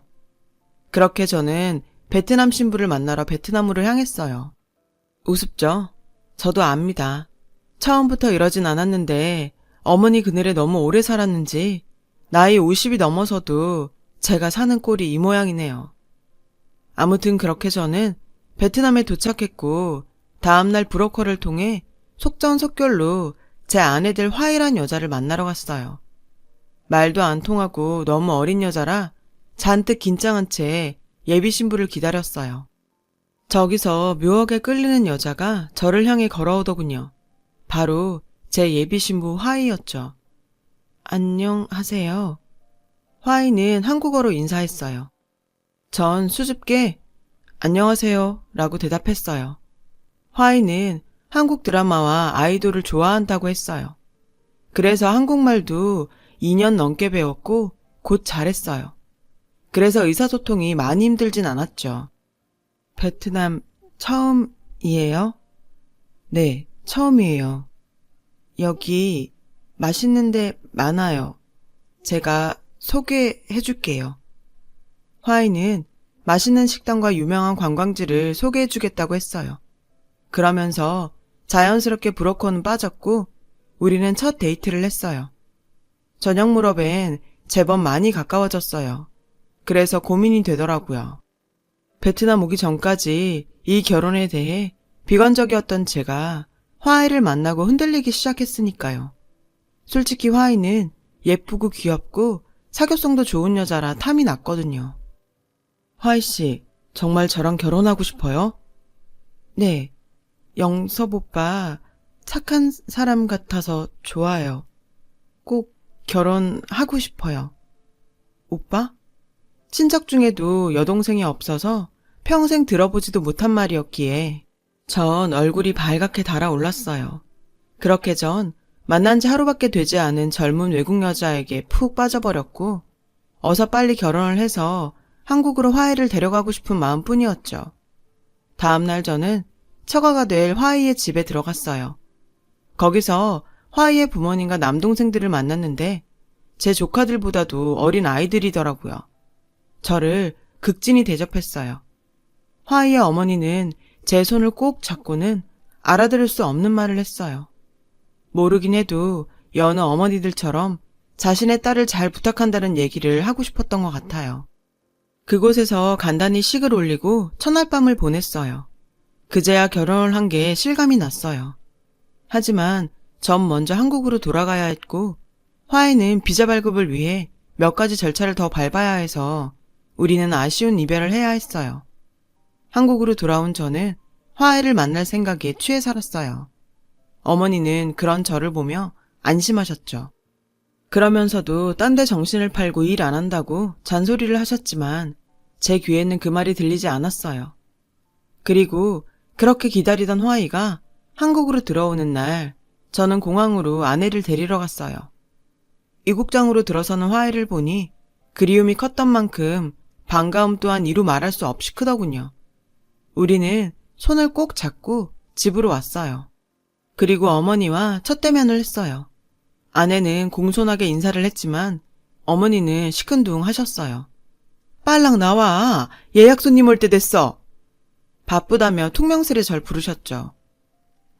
Speaker 1: 그렇게 저는 베트남 신부를 만나러 베트남으로 향했어요. 우습죠? 저도 압니다. 처음부터 이러진 않았는데 어머니 그늘에 너무 오래 살았는지 나이 50이 넘어서도 제가 사는 꼴이 이 모양이네요. 아무튼 그렇게 저는 베트남에 도착했고 다음날 브로커를 통해 속전속결로 제 아내 될 화이란 여자를 만나러 갔어요. 말도 안 통하고 너무 어린 여자라 잔뜩 긴장한 채 예비 신부를 기다렸어요. 저기서 묘하게 끌리는 여자가 저를 향해 걸어오더군요. 바로 제 예비 신부 화이였죠. 안녕하세요. 화이는 한국어로 인사했어요. 전 수줍게 안녕하세요 라고 대답했어요. 화이는 한국 드라마와 아이돌을 좋아한다고 했어요. 그래서 한국말도 2년 넘게 배웠고 곧 잘했어요. 그래서 의사소통이 많이 힘들진 않았죠. 베트남 처음이에요? 네, 처음이에요. 여기 맛있는 데 많아요. 제가 소개해 줄게요. 화이는 맛있는 식당과 유명한 관광지를 소개해 주겠다고 했어요. 그러면서 자연스럽게 브로커는 빠졌고 우리는 첫 데이트를 했어요. 저녁 무렵엔 제법 많이 가까워졌어요. 그래서 고민이 되더라고요. 베트남 오기 전까지 이 결혼에 대해 비관적이었던 제가 화이를 만나고 흔들리기 시작했으니까요. 솔직히 화이는 예쁘고 귀엽고 사교성도 좋은 여자라 탐이 났거든요. 화이씨, 정말 저랑 결혼하고 싶어요? 네, 영섭 오빠 착한 사람 같아서 좋아요. 꼭 결혼하고 싶어요. 오빠? 친척 중에도 여동생이 없어서 평생 들어보지도 못한 말이었기에 전 얼굴이 발갛게 달아올랐어요. 그렇게 전 만난 지 하루밖에 되지 않은 젊은 외국 여자에게 푹 빠져버렸고 어서 빨리 결혼을 해서 한국으로 화이를 데려가고 싶은 마음뿐이었죠. 다음날 저는 처가가 될 화이의 집에 들어갔어요. 거기서 화이의 부모님과 남동생들을 만났는데 제 조카들보다도 어린 아이들이더라고요. 저를 극진히 대접했어요. 화이의 어머니는 제 손을 꼭 잡고는 알아들을 수 없는 말을 했어요. 모르긴 해도 여느 어머니들처럼 자신의 딸을 잘 부탁한다는 얘기를 하고 싶었던 것 같아요. 그곳에서 간단히 식을 올리고 첫날 밤을 보냈어요. 그제야 결혼을 한 게 실감이 났어요. 하지만 전 먼저 한국으로 돌아가야 했고 화이는 비자 발급을 위해 몇 가지 절차를 더 밟아야 해서 우리는 아쉬운 이별을 해야 했어요. 한국으로 돌아온 저는 화이를 만날 생각에 취해 살았어요. 어머니는 그런 저를 보며 안심하셨죠. 그러면서도 딴 데 정신을 팔고 일 안 한다고 잔소리를 하셨지만 제 귀에는 그 말이 들리지 않았어요. 그리고 그렇게 기다리던 화이가 한국으로 들어오는 날 저는 공항으로 아내를 데리러 갔어요. 이국장으로 들어서는 화이를 보니 그리움이 컸던 만큼 반가움 또한 이루 말할 수 없이 크더군요. 우리는 손을 꼭 잡고 집으로 왔어요. 그리고 어머니와 첫 대면을 했어요. 아내는 공손하게 인사를 했지만 어머니는 시큰둥 하셨어요. 빨랑 나와. 예약 손님 올 때 됐어. 바쁘다며 퉁명스레 절 부르셨죠.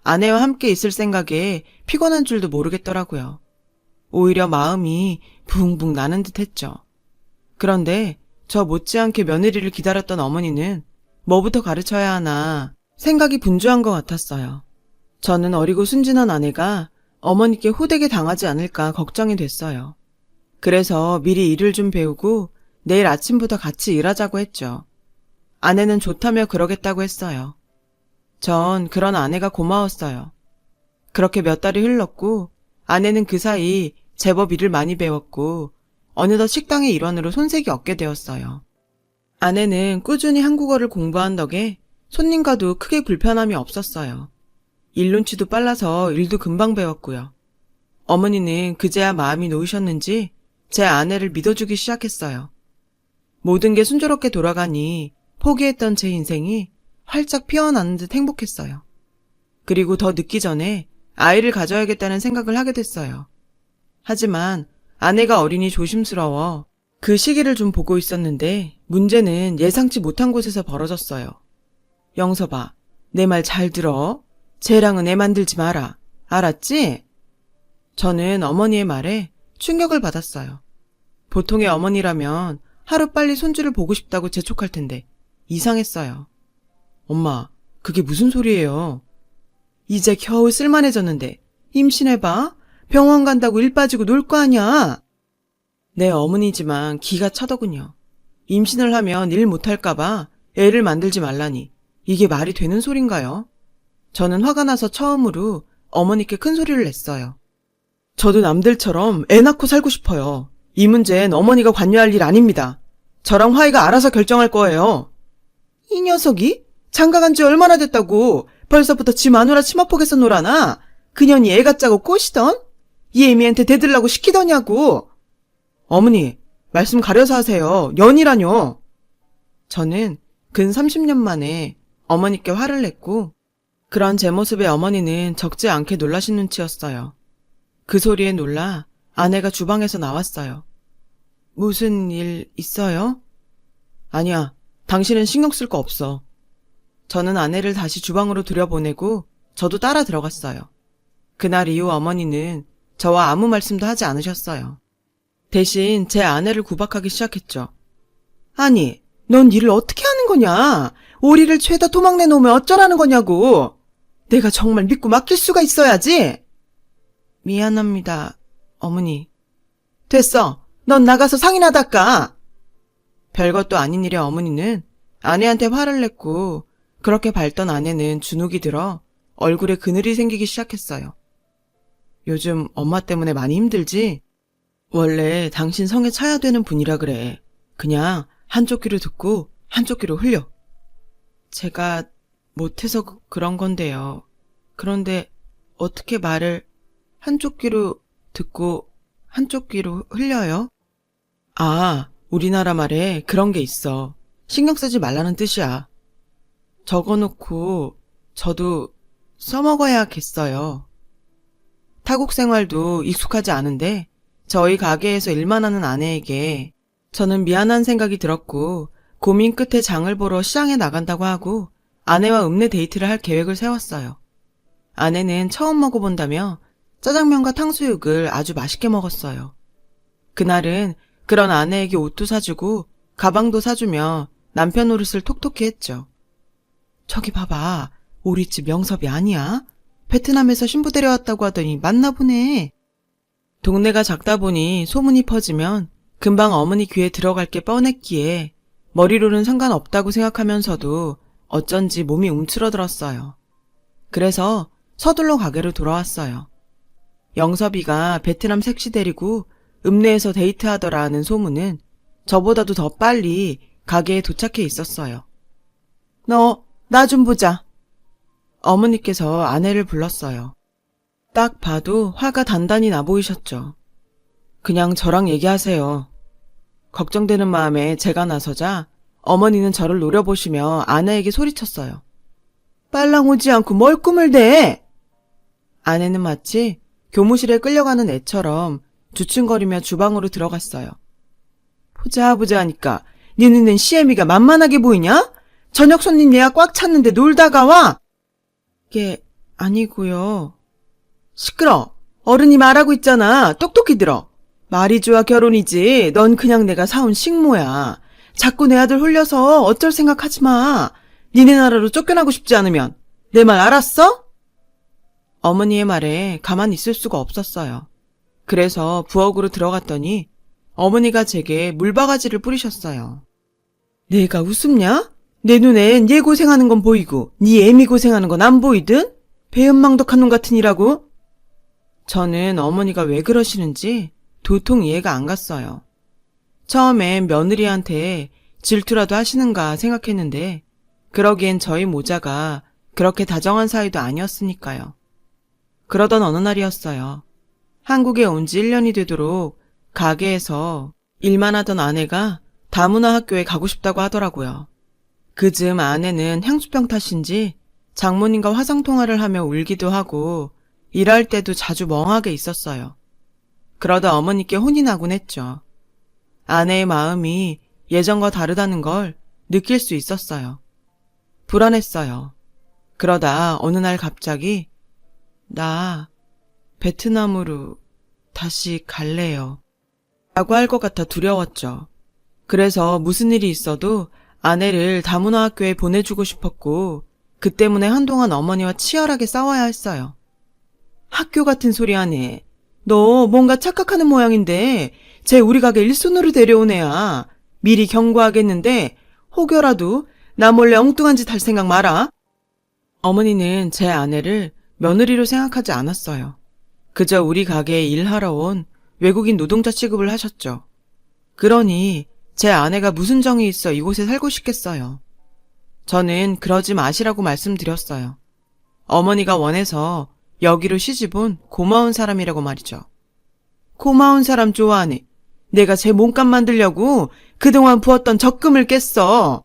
Speaker 1: 아내와 함께 있을 생각에 피곤한 줄도 모르겠더라고요. 오히려 마음이 붕붕 나는 듯 했죠. 그런데 저 못지않게 며느리를 기다렸던 어머니는 뭐부터 가르쳐야 하나 생각이 분주한 것 같았어요. 저는 어리고 순진한 아내가 어머니께 호되게 당하지 않을까 걱정이 됐어요. 그래서 미리 일을 좀 배우고 내일 아침부터 같이 일하자고 했죠. 아내는 좋다며 그러겠다고 했어요. 전 그런 아내가 고마웠어요. 그렇게 몇 달이 흘렀고 아내는 그 사이 제법 일을 많이 배웠고 어느덧 식당의 일원으로 손색이 없게 되었어요. 아내는 꾸준히 한국어를 공부한 덕에 손님과도 크게 불편함이 없었어요. 일 눈치도 빨라서 일도 금방 배웠고요. 어머니는 그제야 마음이 놓이셨는지 제 아내를 믿어주기 시작했어요. 모든 게 순조롭게 돌아가니 포기했던 제 인생이 활짝 피어나는 듯 행복했어요. 그리고 더 늦기 전에 아이를 가져야겠다는 생각을 하게 됐어요. 하지만 아내가 어리니 조심스러워 그 시기를 좀 보고 있었는데 문제는 예상치 못한 곳에서 벌어졌어요. 영서봐, 내 말 잘 들어. 쟤랑은 애 만들지 마라. 알았지? 저는 어머니의 말에 충격을 받았어요. 보통의 어머니라면 하루빨리 손주를 보고 싶다고 재촉할 텐데 이상했어요. 엄마, 그게 무슨 소리예요? 이제 겨우 쓸만해졌는데 임신해봐? 병원 간다고 일 빠지고 놀 거 아니야? 내 어머니지만 기가 차더군요. 임신을 하면 일 못할까봐 애를 만들지 말라니 이게 말이 되는 소린가요? 저는 화가 나서 처음으로 어머니께 큰 소리를 냈어요. 저도 남들처럼 애 낳고 살고 싶어요. 이 문제는 어머니가 관여할 일 아닙니다. 저랑 화이가 알아서 결정할 거예요. 이 녀석이? 장가간 지 얼마나 됐다고 벌써부터 지 마누라 치마폭에서 놀아나? 그년이 애가 짜고 꼬시던? 이 애미한테 대들라고 시키더냐고. 어머니, 말씀 가려서 하세요. 년이라뇨. 저는 근 30년 만에 어머니께 화를 냈고 그런 제 모습에 어머니는 적지 않게 놀라신 눈치였어요. 그 소리에 놀라 아내가 주방에서 나왔어요. 무슨 일 있어요? 아니야, 당신은 신경 쓸 거 없어. 저는 아내를 다시 주방으로 들여보내고 저도 따라 들어갔어요. 그날 이후 어머니는 저와 아무 말씀도 하지 않으셨어요. 대신 제 아내를 구박하기 시작했죠. 아니, 넌 일을 어떻게 하는 거냐? 오리를 죄다 토막 내놓으면 어쩌라는 거냐고. 내가 정말 믿고 맡길 수가 있어야지. 미안합니다, 어머니. 됐어. 넌 나가서 상이나 닦아. 별것도 아닌 일에 어머니는 아내한테 화를 냈고 그렇게 밟던 아내는 주눅이 들어 얼굴에 그늘이 생기기 시작했어요. 요즘 엄마 때문에 많이 힘들지? 원래 당신 성에 차야 되는 분이라 그래. 그냥 한쪽 귀로 듣고 한쪽 귀로 흘려. 제가 못해서 그런 건데요. 그런데 어떻게 말을 한쪽 귀로 듣고 한쪽 귀로 흘려요? 아, 우리나라 말에 그런 게 있어. 신경 쓰지 말라는 뜻이야. 적어놓고 저도 써먹어야겠어요. 타국 생활도 익숙하지 않은데 저희 가게에서 일만 하는 아내에게 저는 미안한 생각이 들었고 고민 끝에 장을 보러 시장에 나간다고 하고 아내와 읍내 데이트를 할 계획을 세웠어요. 아내는 처음 먹어본다며 짜장면과 탕수육을 아주 맛있게 먹었어요. 그날은 그런 아내에게 옷도 사주고 가방도 사주며 남편 노릇을 톡톡히 했죠. 저기 봐봐, 우리 집 명섭이 아니야? 베트남에서 신부 데려왔다고 하더니 맞나 보네. 동네가 작다 보니 소문이 퍼지면 금방 어머니 귀에 들어갈 게 뻔했기에 머리로는 상관없다고 생각하면서도 어쩐지 몸이 움츠러들었어요. 그래서 서둘러 가게로 돌아왔어요. 영섭이가 베트남 색시 데리고 읍내에서 데이트하더라는 소문은 저보다도 더 빨리 가게에 도착해 있었어요. 너, 나 좀 보자. 어머니께서 아내를 불렀어요. 딱 봐도 화가 단단히 나 보이셨죠. 그냥 저랑 얘기하세요. 걱정되는 마음에 제가 나서자 어머니는 저를 노려보시며 아내에게 소리쳤어요. 빨랑 오지 않고 뭘 꿈을 대! 아내는 마치 교무실에 끌려가는 애처럼 주춤거리며 주방으로 들어갔어요. 보자 하니까 네 눈엔 시애미가 만만하게 보이냐? 저녁 손님 예약 꽉 찼는데 놀다가 와! 이게 아니고요. 시끄러. 어른이 말하고 있잖아. 똑똑히 들어. 말이 좋아 결혼이지. 넌 그냥 내가 사온 식모야. 자꾸 내 아들 홀려서 어쩔 생각하지 마. 니네 나라로 쫓겨나고 싶지 않으면. 내 말 알았어? 어머니의 말에 가만히 있을 수가 없었어요. 그래서 부엌으로 들어갔더니 어머니가 제게 물바가지를 뿌리셨어요. 내가 웃음냐? 내 눈엔 얘 고생하는 건 보이고 네 애미 고생하는 건 안 보이든? 배은망덕한 놈 같은 이라고? 저는 어머니가 왜 그러시는지 도통 이해가 안 갔어요. 처음엔 며느리한테 질투라도 하시는가 생각했는데 그러기엔 저희 모자가 그렇게 다정한 사이도 아니었으니까요. 그러던 어느 날이었어요. 한국에 온 지 1년이 되도록 가게에서 일만 하던 아내가 다문화 학교에 가고 싶다고 하더라고요. 그즈음 아내는 향수병 탓인지 장모님과 화상통화를 하며 울기도 하고 일할 때도 자주 멍하게 있었어요. 그러다 어머니께 혼이 나곤 했죠. 아내의 마음이 예전과 다르다는 걸 느낄 수 있었어요. 불안했어요. 그러다 어느 날 갑자기 나 베트남으로 다시 갈래요. 라고 할 것 같아 두려웠죠. 그래서 무슨 일이 있어도 아내를 다문화 학교에 보내주고 싶었고 그 때문에 한동안 어머니와 치열하게 싸워야 했어요. 학교 같은 소리 하네. 너 뭔가 착각하는 모양인데 쟤 우리 가게 일손으로 데려온 애야. 미리 경고하겠는데 혹여라도 나 몰래 엉뚱한 짓 할 생각 마라. 어머니는 제 아내를 며느리로 생각하지 않았어요. 그저 우리 가게에 일하러 온 외국인 노동자 취급을 하셨죠. 그러니 제 아내가 무슨 정이 있어 이곳에 살고 싶겠어요. 저는 그러지 마시라고 말씀드렸어요. 어머니가 원해서 여기로 시집온 고마운 사람이라고 말이죠. 고마운 사람 좋아하네. 내가 제 몸값 만들려고 그동안 부었던 적금을 깼어.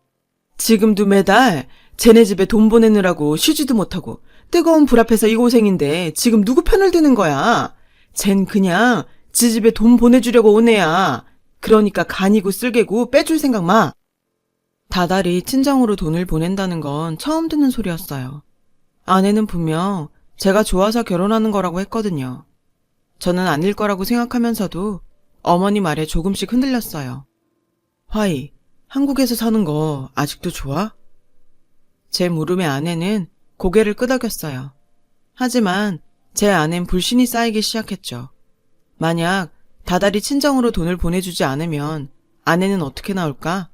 Speaker 1: 지금도 매달 쟤네 집에 돈 보내느라고 쉬지도 못하고 뜨거운 불 앞에서 이 고생인데 지금 누구 편을 드는 거야. 쟨 그냥 지 집에 돈 보내주려고 온 애야. 그러니까 간이고 쓸개고 빼줄 생각 마. 다달이 친정으로 돈을 보낸다는 건 처음 듣는 소리였어요. 아내는 분명 제가 좋아서 결혼하는 거라고 했거든요. 저는 아닐 거라고 생각하면서도 어머니 말에 조금씩 흔들렸어요. 화이, 한국에서 사는 거 아직도 좋아? 제 물음에 아내는 고개를 끄덕였어요. 하지만 제 안엔 불신이 쌓이기 시작했죠. 만약 다달이 친정으로 돈을 보내주지 않으면 아내는 어떻게 나올까?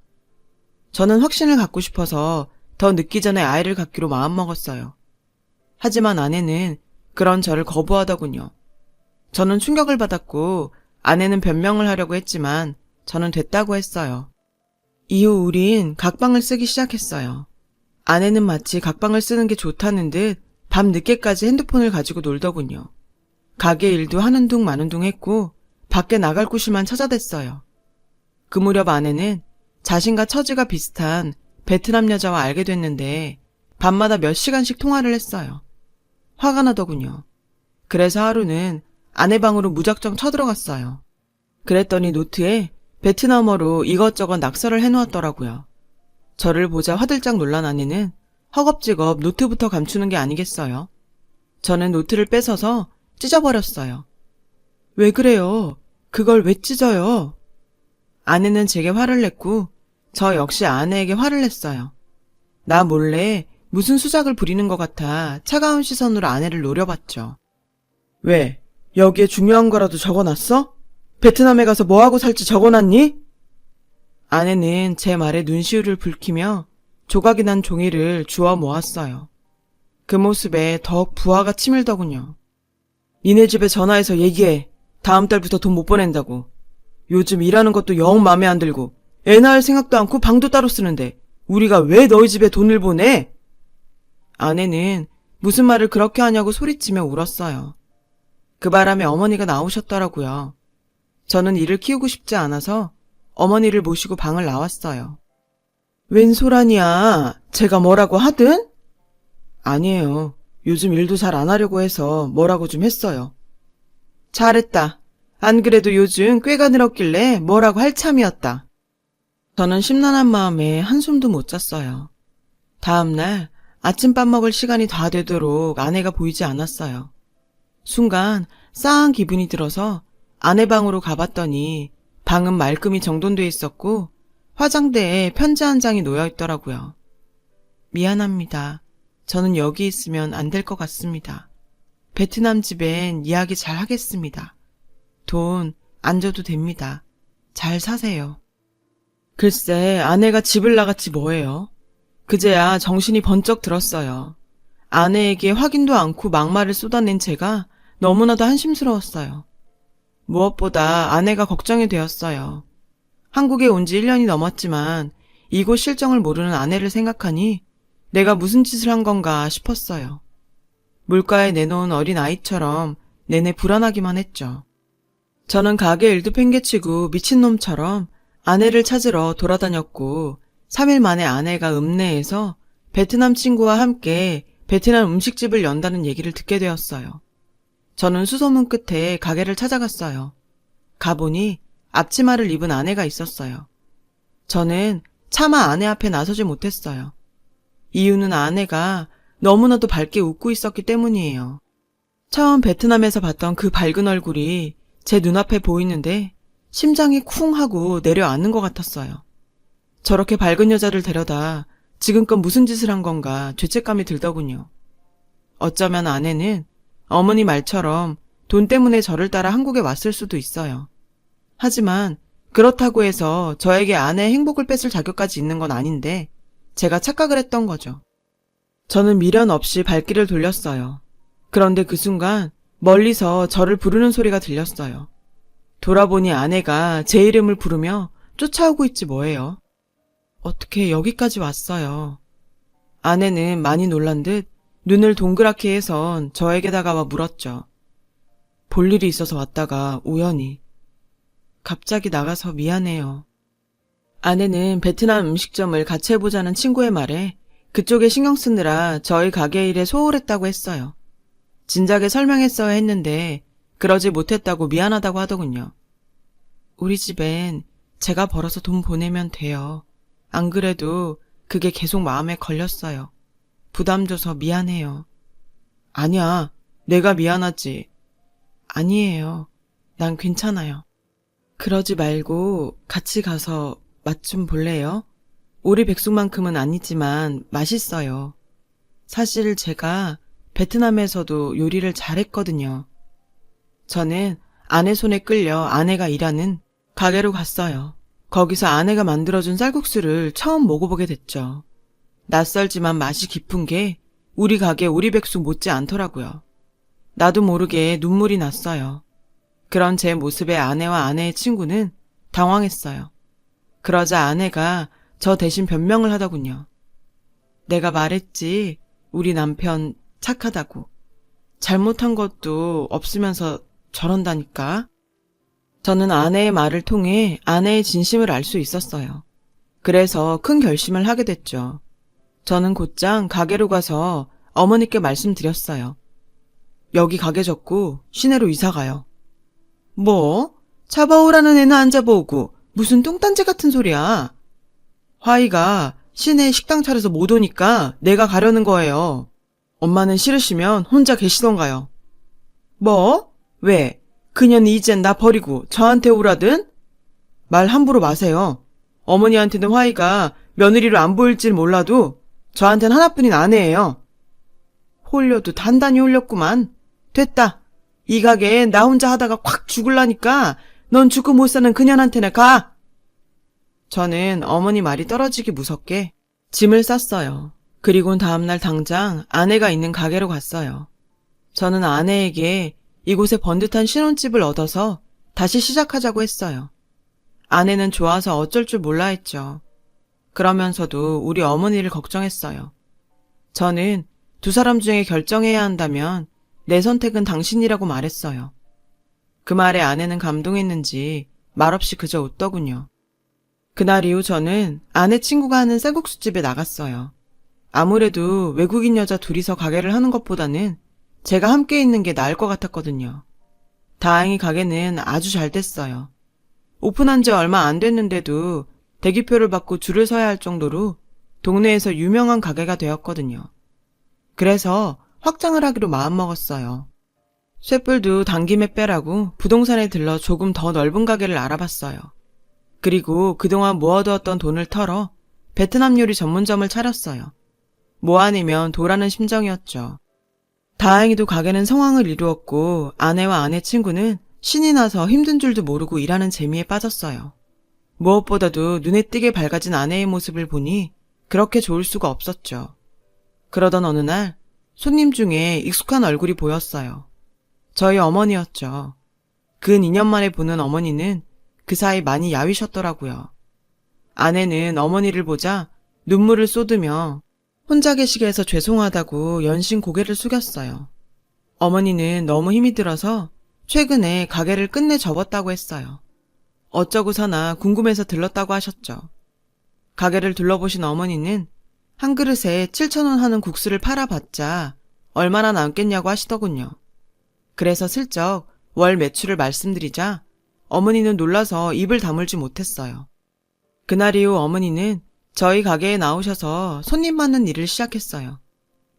Speaker 1: 저는 확신을 갖고 싶어서 더 늦기 전에 아이를 갖기로 마음먹었어요. 하지만 아내는 그런 저를 거부하더군요. 저는 충격을 받았고 아내는 변명을 하려고 했지만 저는 됐다고 했어요. 이후 우린 각방을 쓰기 시작했어요. 아내는 마치 각방을 쓰는 게 좋다는 듯 밤 늦게까지 핸드폰을 가지고 놀더군요. 가게 일도 하는 둥 마는 둥 했고 밖에 나갈 곳이만 찾아댔어요. 그 무렵 아내는 자신과 처지가 비슷한 베트남 여자와 알게 됐는데 밤마다 몇 시간씩 통화를 했어요. 화가 나더군요. 그래서 하루는 아내 방으로 무작정 쳐들어갔어요. 그랬더니 노트에 베트남어로 이것저것 낙서를 해놓았더라고요. 저를 보자 화들짝 놀란 아내는 허겁지겁 노트부터 감추는 게 아니겠어요. 저는 노트를 뺏어서 찢어버렸어요. 왜 그래요? 그걸 왜 찢어요? 아내는 제게 화를 냈고 저 역시 아내에게 화를 냈어요. 나 몰래 무슨 수작을 부리는 것 같아 차가운 시선으로 아내를 노려봤죠. 왜? 여기에 중요한 거라도 적어놨어? 베트남에 가서 뭐하고 살지 적어놨니? 아내는 제 말에 눈시울을 붉히며 조각이 난 종이를 주워 모았어요. 그 모습에 더욱 부하가 치밀더군요. 니네 집에 전화해서 얘기해. 다음 달부터 돈 못 보낸다고. 요즘 일하는 것도 영 맘에 안 들고 애 낳을 생각도 않고 방도 따로 쓰는데 우리가 왜 너희 집에 돈을 보내? 아내는 무슨 말을 그렇게 하냐고 소리치며 울었어요. 그 바람에 어머니가 나오셨더라고요. 저는 이를 키우고 싶지 않아서 어머니를 모시고 방을 나왔어요. 웬 소란이야. 제가 뭐라고 하든? 아니에요. 요즘 일도 잘 안 하려고 해서 뭐라고 좀 했어요. 잘했다. 안 그래도 요즘 꾀가 늘었길래 뭐라고 할 참이었다. 저는 심란한 마음에 한숨도 못 잤어요. 다음날 아침밥 먹을 시간이 다 되도록 아내가 보이지 않았어요. 순간 싸한 기분이 들어서 아내 방으로 가봤더니 방은 말끔히 정돈돼 있었고 화장대에 편지 한 장이 놓여 있더라고요. 미안합니다. 저는 여기 있으면 안 될 것 같습니다. 베트남 집엔 이야기 잘 하겠습니다. 돈 안 줘도 됩니다. 잘 사세요. 글쎄 아내가 집을 나갔지 뭐예요. 그제야 정신이 번쩍 들었어요. 아내에게 확인도 않고 막말을 쏟아낸 제가 너무나도 한심스러웠어요. 무엇보다 아내가 걱정이 되었어요. 한국에 온 지 1년이 넘었지만 이곳 실정을 모르는 아내를 생각하니 내가 무슨 짓을 한 건가 싶었어요. 물가에 내놓은 어린 아이처럼 내내 불안하기만 했죠. 저는 가게 일도 팽개치고 미친놈처럼 아내를 찾으러 돌아다녔고 3일 만에 아내가 읍내에서 베트남 친구와 함께 베트남 음식집을 연다는 얘기를 듣게 되었어요. 저는 수소문 끝에 가게를 찾아갔어요. 가보니 앞치마를 입은 아내가 있었어요. 저는 차마 아내 앞에 나서지 못했어요. 이유는 아내가 너무나도 밝게 웃고 있었기 때문이에요. 처음 베트남에서 봤던 그 밝은 얼굴이 제 눈앞에 보이는데 심장이 쿵 하고 내려앉는 것 같았어요. 저렇게 밝은 여자를 데려다 지금껏 무슨 짓을 한 건가 죄책감이 들더군요. 어쩌면 아내는 어머니 말처럼 돈 때문에 저를 따라 한국에 왔을 수도 있어요. 하지만 그렇다고 해서 저에게 아내의 행복을 뺏을 자격까지 있는 건 아닌데 제가 착각을 했던 거죠. 저는 미련 없이 발길을 돌렸어요. 그런데 그 순간 멀리서 저를 부르는 소리가 들렸어요. 돌아보니 아내가 제 이름을 부르며 쫓아오고 있지 뭐예요. 어떻게 여기까지 왔어요. 아내는 많이 놀란 듯 눈을 동그랗게 해선 저에게 다가와 물었죠. 볼 일이 있어서 왔다가 우연히. 갑자기 나가서 미안해요. 아내는 베트남 음식점을 같이 해보자는 친구의 말에 그쪽에 신경 쓰느라 저희 가게 일에 소홀했다고 했어요. 진작에 설명했어야 했는데 그러지 못했다고 미안하다고 하더군요. 우리 집엔 제가 벌어서 돈 보내면 돼요. 안 그래도 그게 계속 마음에 걸렸어요. 부담 줘서 미안해요. 아니야, 내가 미안하지. 아니에요. 난 괜찮아요. 그러지 말고 같이 가서 맛 좀 볼래요? 오리 백숙만큼은 아니지만 맛있어요. 사실 제가 베트남에서도 요리를 잘했거든요. 저는 아내 손에 끌려 아내가 일하는 가게로 갔어요. 거기서 아내가 만들어준 쌀국수를 처음 먹어보게 됐죠. 낯설지만 맛이 깊은 게 우리 가게 오리백숙 못지 않더라고요. 나도 모르게 눈물이 났어요. 그런 제 모습에 아내와 아내의 친구는 당황했어요. 그러자 아내가 저 대신 변명을 하더군요. 내가 말했지, 우리 남편 착하다고. 잘못한 것도 없으면서 저런다니까. 저는 아내의 말을 통해 아내의 진심을 알 수 있었어요. 그래서 큰 결심을 하게 됐죠. 저는 곧장 가게로 가서 어머니께 말씀드렸어요. 여기 가게 접고 시내로 이사가요. 뭐? 잡아오라는 애는 안 잡아오고 무슨 뚱딴지 같은 소리야. 화이가 시내에 식당 차려서 못 오니까 내가 가려는 거예요. 엄마는 싫으시면 혼자 계시던가요. 뭐? 왜? 그년이 이젠 나 버리고 저한테 오라든? 말 함부로 마세요. 어머니한테는 화이가 며느리로 안 보일지 몰라도 저한텐 하나뿐인 아내예요. 홀려도 단단히 홀렸구만. 됐다. 이 가게에 나 혼자 하다가 확 죽을라니까 넌 죽고 못 사는 그년한테나 가. 저는 어머니 말이 떨어지기 무섭게 짐을 쌌어요. 그리고 다음날 당장 아내가 있는 가게로 갔어요. 저는 아내에게 이곳에 번듯한 신혼집을 얻어서 다시 시작하자고 했어요. 아내는 좋아서 어쩔 줄 몰라 했죠. 그러면서도 우리 어머니를 걱정했어요. 저는 두 사람 중에 결정해야 한다면 내 선택은 당신이라고 말했어요. 그 말에 아내는 감동했는지 말없이 그저 웃더군요. 그날 이후 저는 아내 친구가 하는 쌀국수집에 나갔어요. 아무래도 외국인 여자 둘이서 가게를 하는 것보다는 제가 함께 있는 게 나을 것 같았거든요. 다행히 가게는 아주 잘 됐어요. 오픈한 지 얼마 안 됐는데도 대기표를 받고 줄을 서야 할 정도로 동네에서 유명한 가게가 되었거든요. 그래서 확장을 하기로 마음먹었어요. 쇳불도 당김에 빼라고 부동산에 들러 조금 더 넓은 가게를 알아봤어요. 그리고 그동안 모아두었던 돈을 털어 베트남 요리 전문점을 차렸어요. 뭐 아니면 도라는 심정이었죠. 다행히도 가게는 성황을 이루었고 아내와 아내 친구는 신이 나서 힘든 줄도 모르고 일하는 재미에 빠졌어요. 무엇보다도 눈에 띄게 밝아진 아내의 모습을 보니 그렇게 좋을 수가 없었죠. 그러던 어느 날 손님 중에 익숙한 얼굴이 보였어요. 저희 어머니였죠. 근 2년 만에 보는 어머니는 그 사이 많이 야위셨더라고요. 아내는 어머니를 보자 눈물을 쏟으며 혼자 계시게 해서 죄송하다고 연신 고개를 숙였어요. 어머니는 너무 힘이 들어서 최근에 가게를 끝내 접었다고 했어요. 어쩌고서나 궁금해서 들렀다고 하셨죠. 가게를 둘러보신 어머니는 한 그릇에 7,000원 하는 국수를 팔아봤자 얼마나 남겠냐고 하시더군요. 그래서 슬쩍 월 매출을 말씀드리자 어머니는 놀라서 입을 다물지 못했어요. 그날 이후 어머니는 저희 가게에 나오셔서 손님 맞는 일을 시작했어요.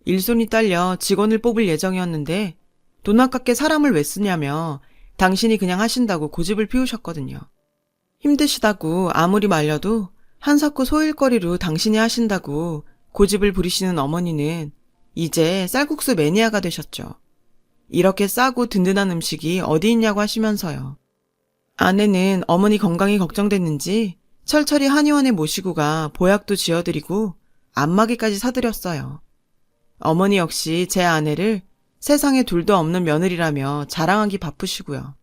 Speaker 1: 일손이 딸려 직원을 뽑을 예정이었는데 돈 아깝게 사람을 왜 쓰냐며 당신이 그냥 하신다고 고집을 피우셨거든요. 힘드시다고 아무리 말려도 한사코 소일거리로 당신이 하신다고 고집을 부리시는 어머니는 이제 쌀국수 매니아가 되셨죠. 이렇게 싸고 든든한 음식이 어디 있냐고 하시면서요. 아내는 어머니 건강이 걱정됐는지 철철이 한의원에 모시고 가 보약도 지어드리고 안마기까지 사드렸어요. 어머니 역시 제 아내를 세상에 둘도 없는 며느리라며 자랑하기 바쁘시고요.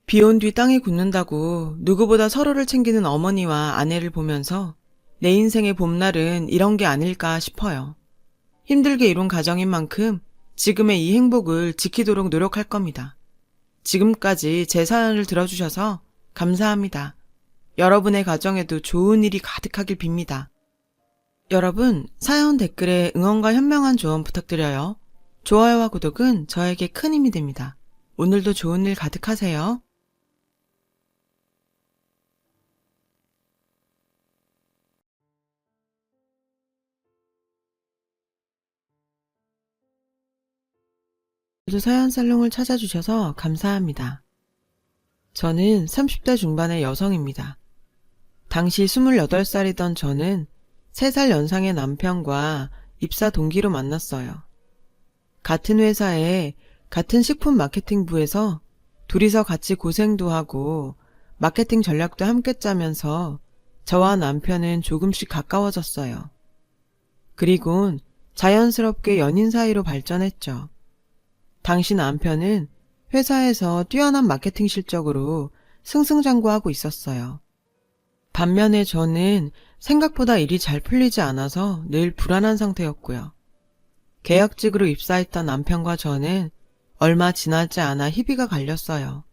Speaker 1: 비온 뒤 땅에 굳는다고 누구보다 서로를 챙기는 어머니와 아내를 보면서 내 인생의 봄날은 이런 게 아닐까 싶어요. 힘들게 이룬 가정인 만큼 지금의 이 행복을 지키도록 노력할 겁니다. 지금까지 제 사연을 들어주셔서 감사합니다. 여러분의 가정에도 좋은 일이 가득하길 빕니다. 여러분, 사연 댓글에 응원과 현명한 조언 부탁드려요. 좋아요와 구독은 저에게 큰 힘이 됩니다. 오늘도 좋은 일 가득하세요. 오늘도 사연 살롱을 찾아주셔서 감사합니다. 저는 30대 중반의 여성입니다. 당시 28살이던 저는 3살 연상의 남편과 입사 동기로 만났어요. 같은 회사에 같은 식품 마케팅부에서 둘이서 같이 고생도 하고 마케팅 전략도 함께 짜면서 저와 남편은 조금씩 가까워졌어요. 그리곤 자연스럽게 연인 사이로 발전했죠. 당시 남편은 회사에서 뛰어난 마케팅 실적으로 승승장구하고 있었어요. 반면에 저는 생각보다 일이 잘 풀리지 않아서 늘 불안한 상태였고요. 계약직으로 입사했던 남편과 저는 얼마 지나지 않아 희비가 갈렸어요.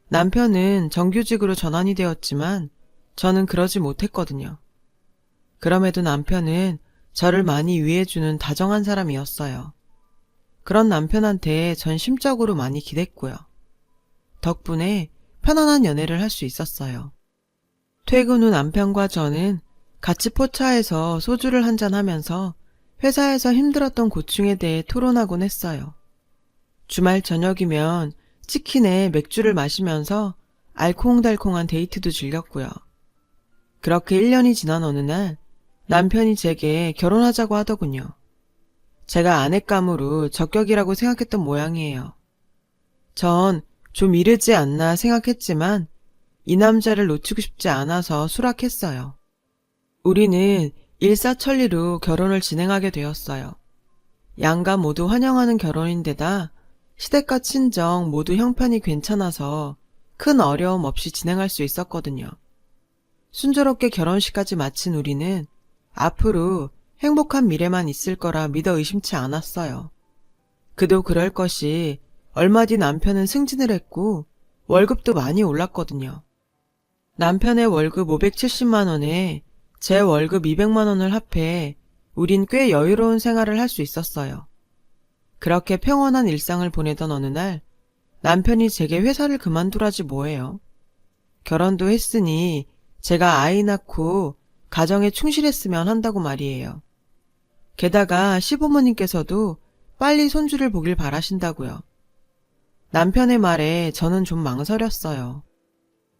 Speaker 1: 남편은 정규직으로 전환이 되었지만 저는 그러지 못했거든요. 그럼에도 남편은 저를 많이 위해주는 다정한 사람이었어요. 그런 남편한테 전 심적으로 많이 기댔고요. 덕분에 편안한 연애를 할 수 있었어요. 퇴근 후 남편과 저는 같이 포차에서 소주를 한잔하면서 회사에서 힘들었던 고충에 대해 토론하곤 했어요. 주말 저녁이면 치킨에 맥주를 마시면서 알콩달콩한 데이트도 즐겼고요. 그렇게 1년이 지난 어느 날 남편이 제게 결혼하자고 하더군요. 제가 아내감으로 적격이라고 생각했던 모양이에요. 전 좀 이르지 않나 생각했지만 이 남자를 놓치고 싶지 않아서 수락했어요. 우리는 일사천리로 결혼을 진행하게 되었어요. 양가 모두 환영하는 결혼인데다 시댁과 친정 모두 형편이 괜찮아서 큰 어려움 없이 진행할 수 있었거든요. 순조롭게 결혼식까지 마친 우리는 앞으로 행복한 미래만 있을 거라 믿어 의심치 않았어요. 그도 그럴 것이 얼마 뒤 남편은 승진을 했고 월급도 많이 올랐거든요. 남편의 월급 570만 원에 제 월급 200만 원을 합해 우린 꽤 여유로운 생활을 할 수 있었어요. 그렇게 평온한 일상을 보내던 어느 날 남편이 제게 회사를 그만두라지 뭐예요. 결혼도 했으니 제가 아이 낳고 가정에 충실했으면 한다고 말이에요. 게다가 시부모님께서도 빨리 손주를 보길 바라신다고요. 남편의 말에 저는 좀 망설였어요.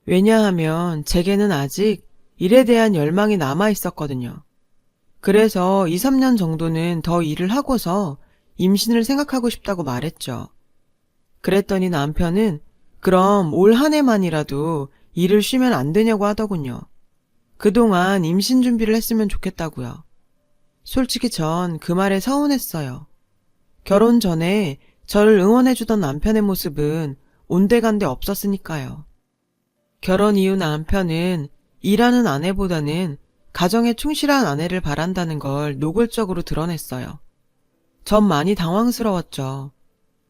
Speaker 1: 왜냐하면 제게는 아직 일에 대한 열망이 남아 있었거든요. 그래서 2, 3년 정도는 더 일을 하고서 임신을 생각하고 싶다고 말했죠. 그랬더니 남편은 그럼 올 한 해만이라도 일을 쉬면 안 되냐고 하더군요. 그동안 임신 준비를 했으면 좋겠다고요. 솔직히 전 그 말에 서운했어요. 결혼 전에 저를 응원해주던 남편의 모습은 온데간데 없었으니까요. 결혼 이후 남편은 일하는 아내보다는 가정에 충실한 아내를 바란다는 걸 노골적으로 드러냈어요. 전 많이 당황스러웠죠.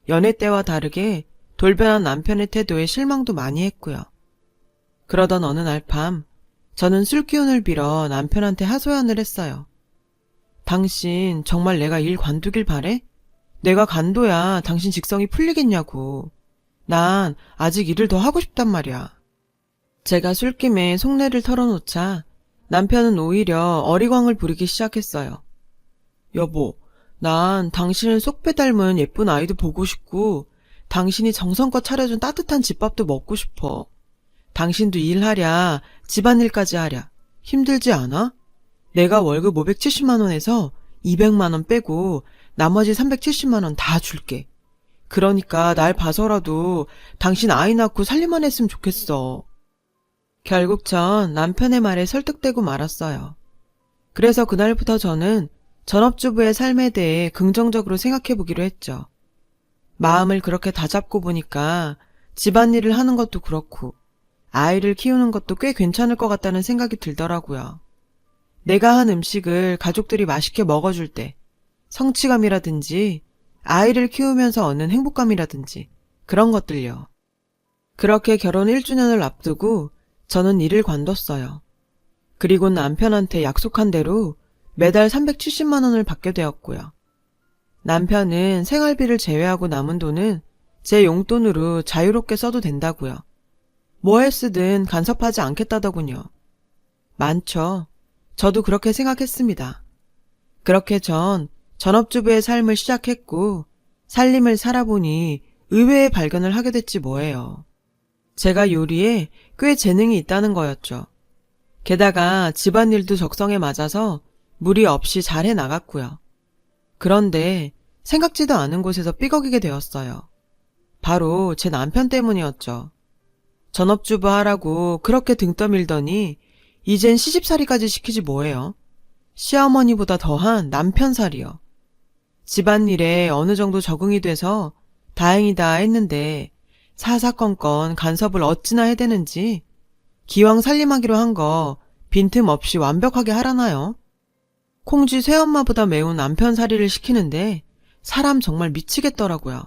Speaker 1: 연애 때와 다르게 돌변한 남편의 태도에 실망도 많이 했고요. 그러던 어느 날 밤 저는 술 기운을 빌어 남편한테 하소연을 했어요. 당신 정말 내가 일 관두길 바래? 내가 간둬야 당신 직성이 풀리겠냐고. 난 아직 일을 더 하고 싶단 말이야. 제가 술김에 속내를 털어놓자 남편은 오히려 어리광을 부리기 시작했어요. 여보, 난 당신을 쏙빼 닮은 예쁜 아이도 보고 싶고 당신이 정성껏 차려준 따뜻한 집밥도 먹고 싶어. 당신도 일하랴, 집안일까지 하랴. 힘들지 않아? 내가 월급 570만 원에서 200만 원 빼고 나머지 370만 원 다 줄게. 그러니까 날 봐서라도 당신 아이 낳고 살림만 했으면 좋겠어. 결국 전 남편의 말에 설득되고 말았어요. 그래서 그날부터 저는 전업주부의 삶에 대해 긍정적으로 생각해보기로 했죠. 마음을 그렇게 다잡고 보니까 집안일을 하는 것도 그렇고 아이를 키우는 것도 꽤 괜찮을 것 같다는 생각이 들더라고요. 내가 한 음식을 가족들이 맛있게 먹어줄 때 성취감이라든지 아이를 키우면서 얻는 행복감이라든지 그런 것들요. 그렇게 결혼 1주년을 앞두고 저는 일을 관뒀어요. 그리고 남편한테 약속한 대로 매달 370만 원을 받게 되었고요. 남편은 생활비를 제외하고 남은 돈은 제 용돈으로 자유롭게 써도 된다고요. 뭐에 쓰든 간섭하지 않겠다더군요. 많죠. 저도 그렇게 생각했습니다. 그렇게 전 전업주부의 삶을 시작했고 살림을 살아보니 의외의 발견을 하게 됐지 뭐예요. 제가 요리에 꽤 재능이 있다는 거였죠. 게다가 집안일도 적성에 맞아서 무리 없이 잘 해나갔고요. 그런데 생각지도 않은 곳에서 삐걱이게 되었어요. 바로 제 남편 때문이었죠. 전업주부 하라고 그렇게 등 떠밀더니 이젠 시집살이까지 시키지 뭐예요. 시어머니보다 더한 남편살이요. 집안일에 어느 정도 적응이 돼서 다행이다 했는데 사사건건 간섭을 어찌나 해대는지 기왕 살림하기로 한 거 빈틈없이 완벽하게 하라나요? 콩쥐 새엄마보다 매운 남편 살이를 시키는데 사람 정말 미치겠더라고요.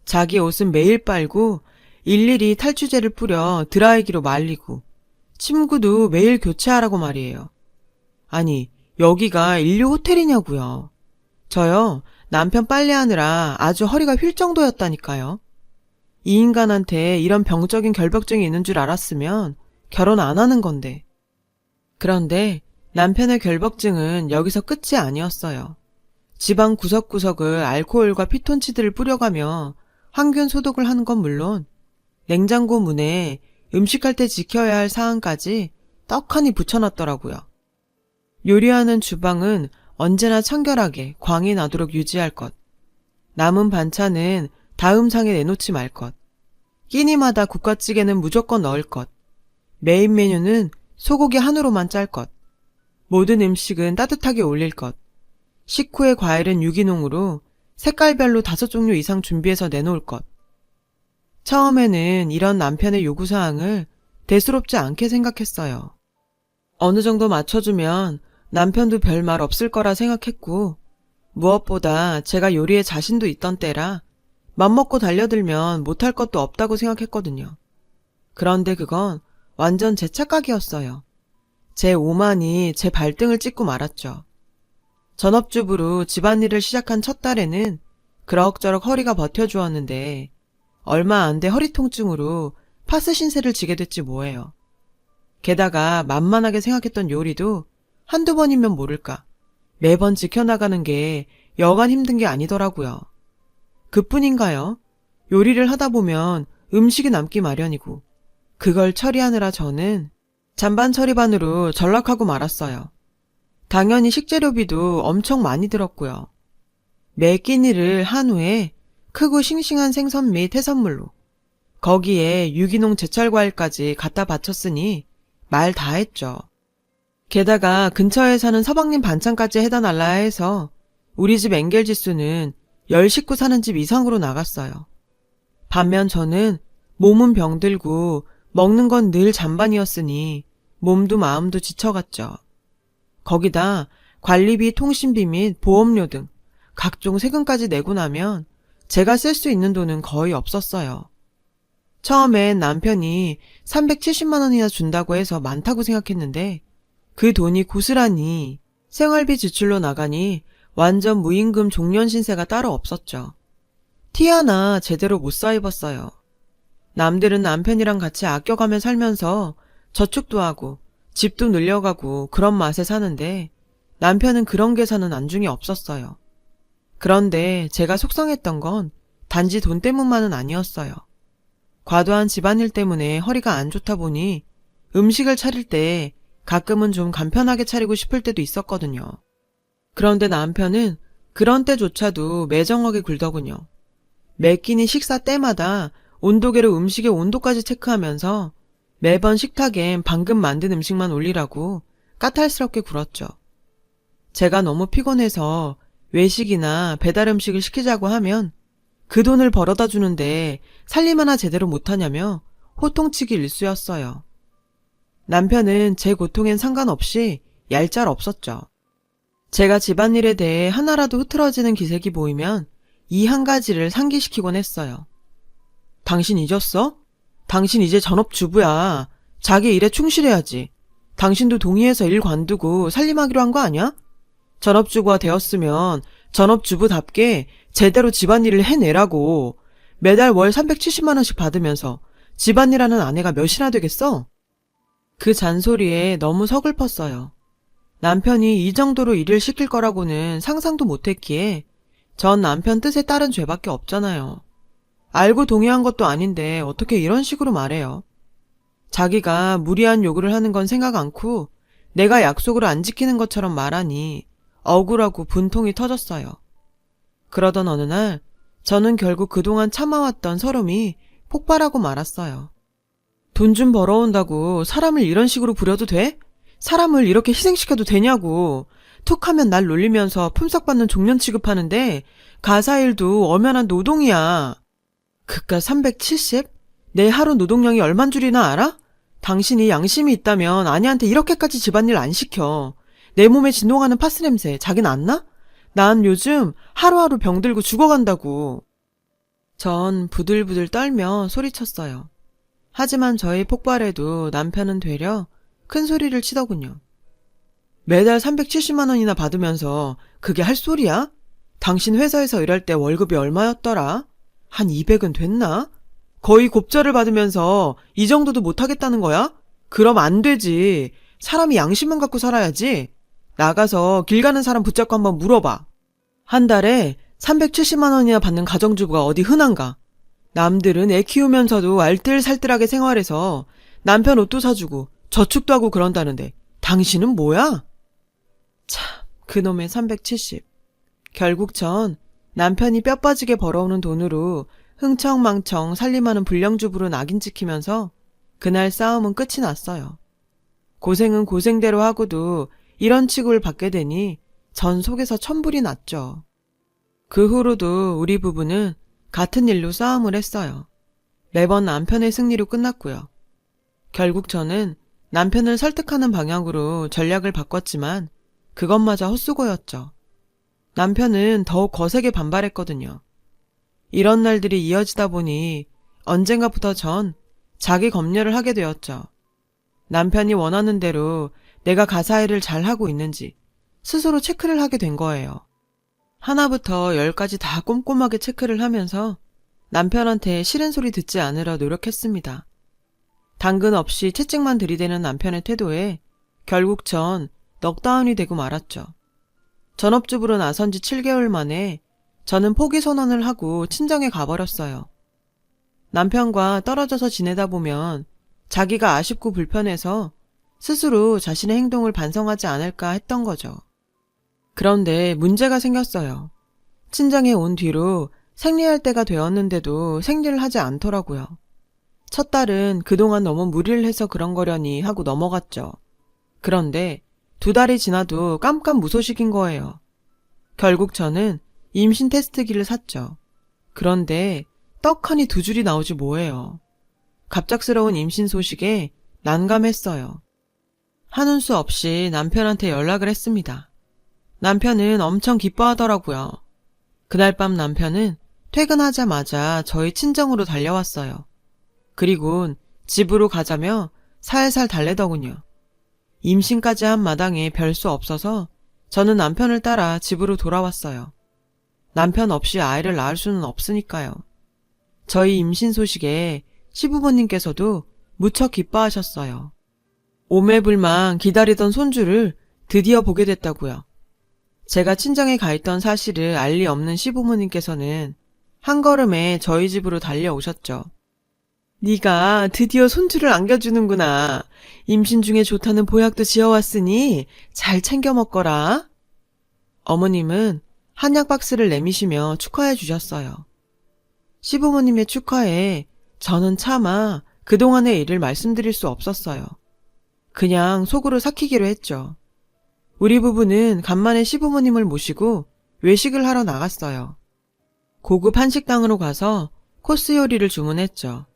Speaker 1: 자기 옷은 매일 빨고 일일이 탈취제를 뿌려 드라이기로 말리고 침구도 매일 교체하라고 말이에요. 아니, 여기가 인류 호텔이냐고요. 저요, 남편 빨래하느라 아주 허리가 휠 정도였다니까요. 이 인간한테 이런 병적인 결벽증이 있는 줄 알았으면 결혼 안 하는 건데. 그런데 남편의 결벽증은 여기서 끝이 아니었어요. 집안 구석구석을 알코올과 피톤치드를 뿌려가며 항균 소독을 하는 건 물론 냉장고 문에 음식할 때 지켜야 할 사항까지 떡하니 붙여놨더라고요. 요리하는 주방은 언제나 청결하게 광이 나도록 유지할 것. 남은 반찬은 다음 상에 내놓지 말 것. 끼니마다 국화찌개는 무조건 넣을 것. 메인 메뉴는 소고기 한우로만 짤 것. 모든 음식은 따뜻하게 올릴 것. 식후의 과일은 유기농으로 색깔별로 5종류 이상 준비해서 내놓을 것. 처음에는 이런 남편의 요구사항을 대수롭지 않게 생각했어요. 어느 정도 맞춰주면 남편도 별말 없을 거라 생각했고, 무엇보다 제가 요리에 자신도 있던 때라 맘먹고 달려들면 못할 것도 없다고 생각했거든요. 그런데 그건 완전 제 착각이었어요. 제 오만이 제 발등을 찍고 말았죠. 전업주부로 집안일을 시작한 첫 달에는 그럭저럭 허리가 버텨주었는데 얼마 안 돼 허리 통증으로 파스 신세를 지게 됐지 뭐예요. 게다가 만만하게 생각했던 요리도 한두 번이면 모를까 매번 지켜나가는 게 여간 힘든 게 아니더라고요. 그뿐인가요? 요리를 하다 보면 음식이 남기 마련이고 그걸 처리하느라 저는 잔반 처리반으로 전락하고 말았어요. 당연히 식재료비도 엄청 많이 들었고요. 매 끼니를 한 후에 크고 싱싱한 생선 및 해산물로 거기에 유기농 제철과일까지 갖다 바쳤으니 말 다 했죠. 게다가 근처에 사는 서방님 반찬까지 해다 날라야 해서 우리 집 엥겔 지수는 10식구 사는 집 이상으로 나갔어요. 반면 저는 몸은 병들고 먹는 건 늘 잔반이었으니 몸도 마음도 지쳐갔죠. 거기다 관리비, 통신비 및 보험료 등 각종 세금까지 내고 나면 제가 쓸 수 있는 돈은 거의 없었어요. 처음엔 남편이 370만 원이나 준다고 해서 많다고 생각했는데 그 돈이 고스란히 생활비 지출로 나가니 완전 무임금 종년 신세가 따로 없었죠. 티 하나 제대로 못 사 입었어요. 남들은 남편이랑 같이 아껴가며 살면서 저축도 하고 집도 늘려가고 그런 맛에 사는데 남편은 그런 계산은 안중에 없었어요. 그런데 제가 속상했던 건 단지 돈 때문만은 아니었어요. 과도한 집안일 때문에 허리가 안 좋다 보니 음식을 차릴 때 가끔은 좀 간편하게 차리고 싶을 때도 있었거든요. 그런데 남편은 그런 때조차도 매정하게 굴더군요. 매 끼니 식사 때마다 온도계로 음식의 온도까지 체크하면서 매번 식탁엔 방금 만든 음식만 올리라고 까탈스럽게 굴었죠. 제가 너무 피곤해서 외식이나 배달 음식을 시키자고 하면 그 돈을 벌어다 주는데 살림 하나 제대로 못하냐며 호통치기 일쑤였어요. 남편은 제 고통엔 상관없이 얄짤 없었죠. 제가 집안일에 대해 하나라도 흐트러지는 기색이 보이면 이 한 가지를 상기시키곤 했어요. 당신 잊었어? 당신 이제 전업주부야. 자기 일에 충실해야지. 당신도 동의해서 일 관두고 살림하기로 한 거 아니야? 전업주부가 되었으면 전업주부답게 제대로 집안일을 해내라고. 매달 월 370만 원씩 받으면서 집안일하는 아내가 몇이나 되겠어? 그 잔소리에 너무 서글펐어요. 남편이 이 정도로 일을 시킬 거라고는 상상도 못했기에 전 남편 뜻에 따른 죄밖에 없잖아요. 알고 동의한 것도 아닌데 어떻게 이런 식으로 말해요. 자기가 무리한 요구를 하는 건 생각 않고 내가 약속을 안 지키는 것처럼 말하니 억울하고 분통이 터졌어요. 그러던 어느 날 저는 결국 그동안 참아왔던 서름이 폭발하고 말았어요. 돈 좀 벌어온다고 사람을 이런 식으로 부려도 돼? 사람을 이렇게 희생시켜도 되냐고. 툭하면 날 놀리면서 품삯받는 종년 취급하는데 가사일도 엄연한 노동이야. 그깟 370? 내 하루 노동량이 얼만 줄이나 알아? 당신이 양심이 있다면 아내한테 이렇게까지 집안일 안 시켜. 내 몸에 진동하는 파스 냄새 자긴 안 나? 난 요즘 하루하루 병들고 죽어간다고. 전 부들부들 떨며 소리쳤어요. 하지만 저의 폭발에도 남편은 되려 큰 소리를 치더군요. 매달 370만 원이나 받으면서 그게 할 소리야? 당신 회사에서 일할 때 월급이 얼마였더라? 한 200은 됐나? 거의 곱절을 받으면서 이 정도도 못하겠다는 거야? 그럼 안 되지. 사람이 양심만 갖고 살아야지. 나가서 길 가는 사람 붙잡고 한번 물어봐. 한 달에 370만 원이나 받는 가정주부가 어디 흔한가? 남들은 애 키우면서도 알뜰살뜰하게 생활해서 남편 옷도 사주고 저축도 하고 그런다는데 당신은 뭐야? 참, 그놈의 370. 결국 전 남편이 뼈 빠지게 벌어오는 돈으로 흥청망청 살림하는 불량주부로 낙인 찍히면서 그날 싸움은 끝이 났어요. 고생은 고생대로 하고도 이런 취급을 받게 되니 전 속에서 천불이 났죠. 그 후로도 우리 부부는 같은 일로 싸움을 했어요. 매번 남편의 승리로 끝났고요. 결국 저는 남편을 설득하는 방향으로 전략을 바꿨지만 그것마저 헛수고였죠. 남편은 더욱 거세게 반발했거든요. 이런 날들이 이어지다 보니 언젠가부터 전 자기 검열을 하게 되었죠. 남편이 원하는 대로 내가 가사 일을 잘하고 있는지 스스로 체크를 하게 된 거예요. 하나부터 10까지 다 꼼꼼하게 체크를 하면서 남편한테 싫은 소리 듣지 않으려 노력했습니다. 당근 없이 채찍만 들이대는 남편의 태도에 결국 전 넉다운이 되고 말았죠. 전업주부로 나선 지 7개월 만에 저는 포기 선언을 하고 친정에 가버렸어요. 남편과 떨어져서 지내다 보면 자기가 아쉽고 불편해서 스스로 자신의 행동을 반성하지 않을까 했던 거죠. 그런데 문제가 생겼어요. 친정에 온 뒤로 생리할 때가 되었는데도 생리를 하지 않더라고요. 첫 딸은 그동안 너무 무리를 해서 그런 거려니 하고 넘어갔죠. 그런데 2달이 지나도 깜깜무소식인 거예요. 결국 저는 임신 테스트기를 샀죠. 그런데 떡하니 2줄이 나오지 뭐예요. 갑작스러운 임신 소식에 난감했어요. 하는 수 없이 남편한테 연락을 했습니다. 남편은 엄청 기뻐하더라고요. 그날 밤 남편은 퇴근하자마자 저희 친정으로 달려왔어요. 그리곤 집으로 가자며 살살 달래더군요. 임신까지 한 마당에 별 수 없어서 저는 남편을 따라 집으로 돌아왔어요. 남편 없이 아이를 낳을 수는 없으니까요. 저희 임신 소식에 시부모님께서도 무척 기뻐하셨어요. 오매불망 기다리던 손주를 드디어 보게 됐다고요. 제가 친정에 가 있던 사실을 알 리 없는 시부모님께서는 한 걸음에 저희 집으로 달려오셨죠. 네가 드디어 손주를 안겨주는구나. 임신 중에 좋다는 보약도 지어왔으니 잘 챙겨 먹거라. 어머님은 한약 박스를 내미시며 축하해 주셨어요. 시부모님의 축하에 저는 차마 그동안의 일을 말씀드릴 수 없었어요. 그냥 속으로 삭히기로 했죠. 우리 부부는 간만에 시부모님을 모시고 외식을 하러 나갔어요. 고급 한식당으로 가서 코스 요리를 주문했죠.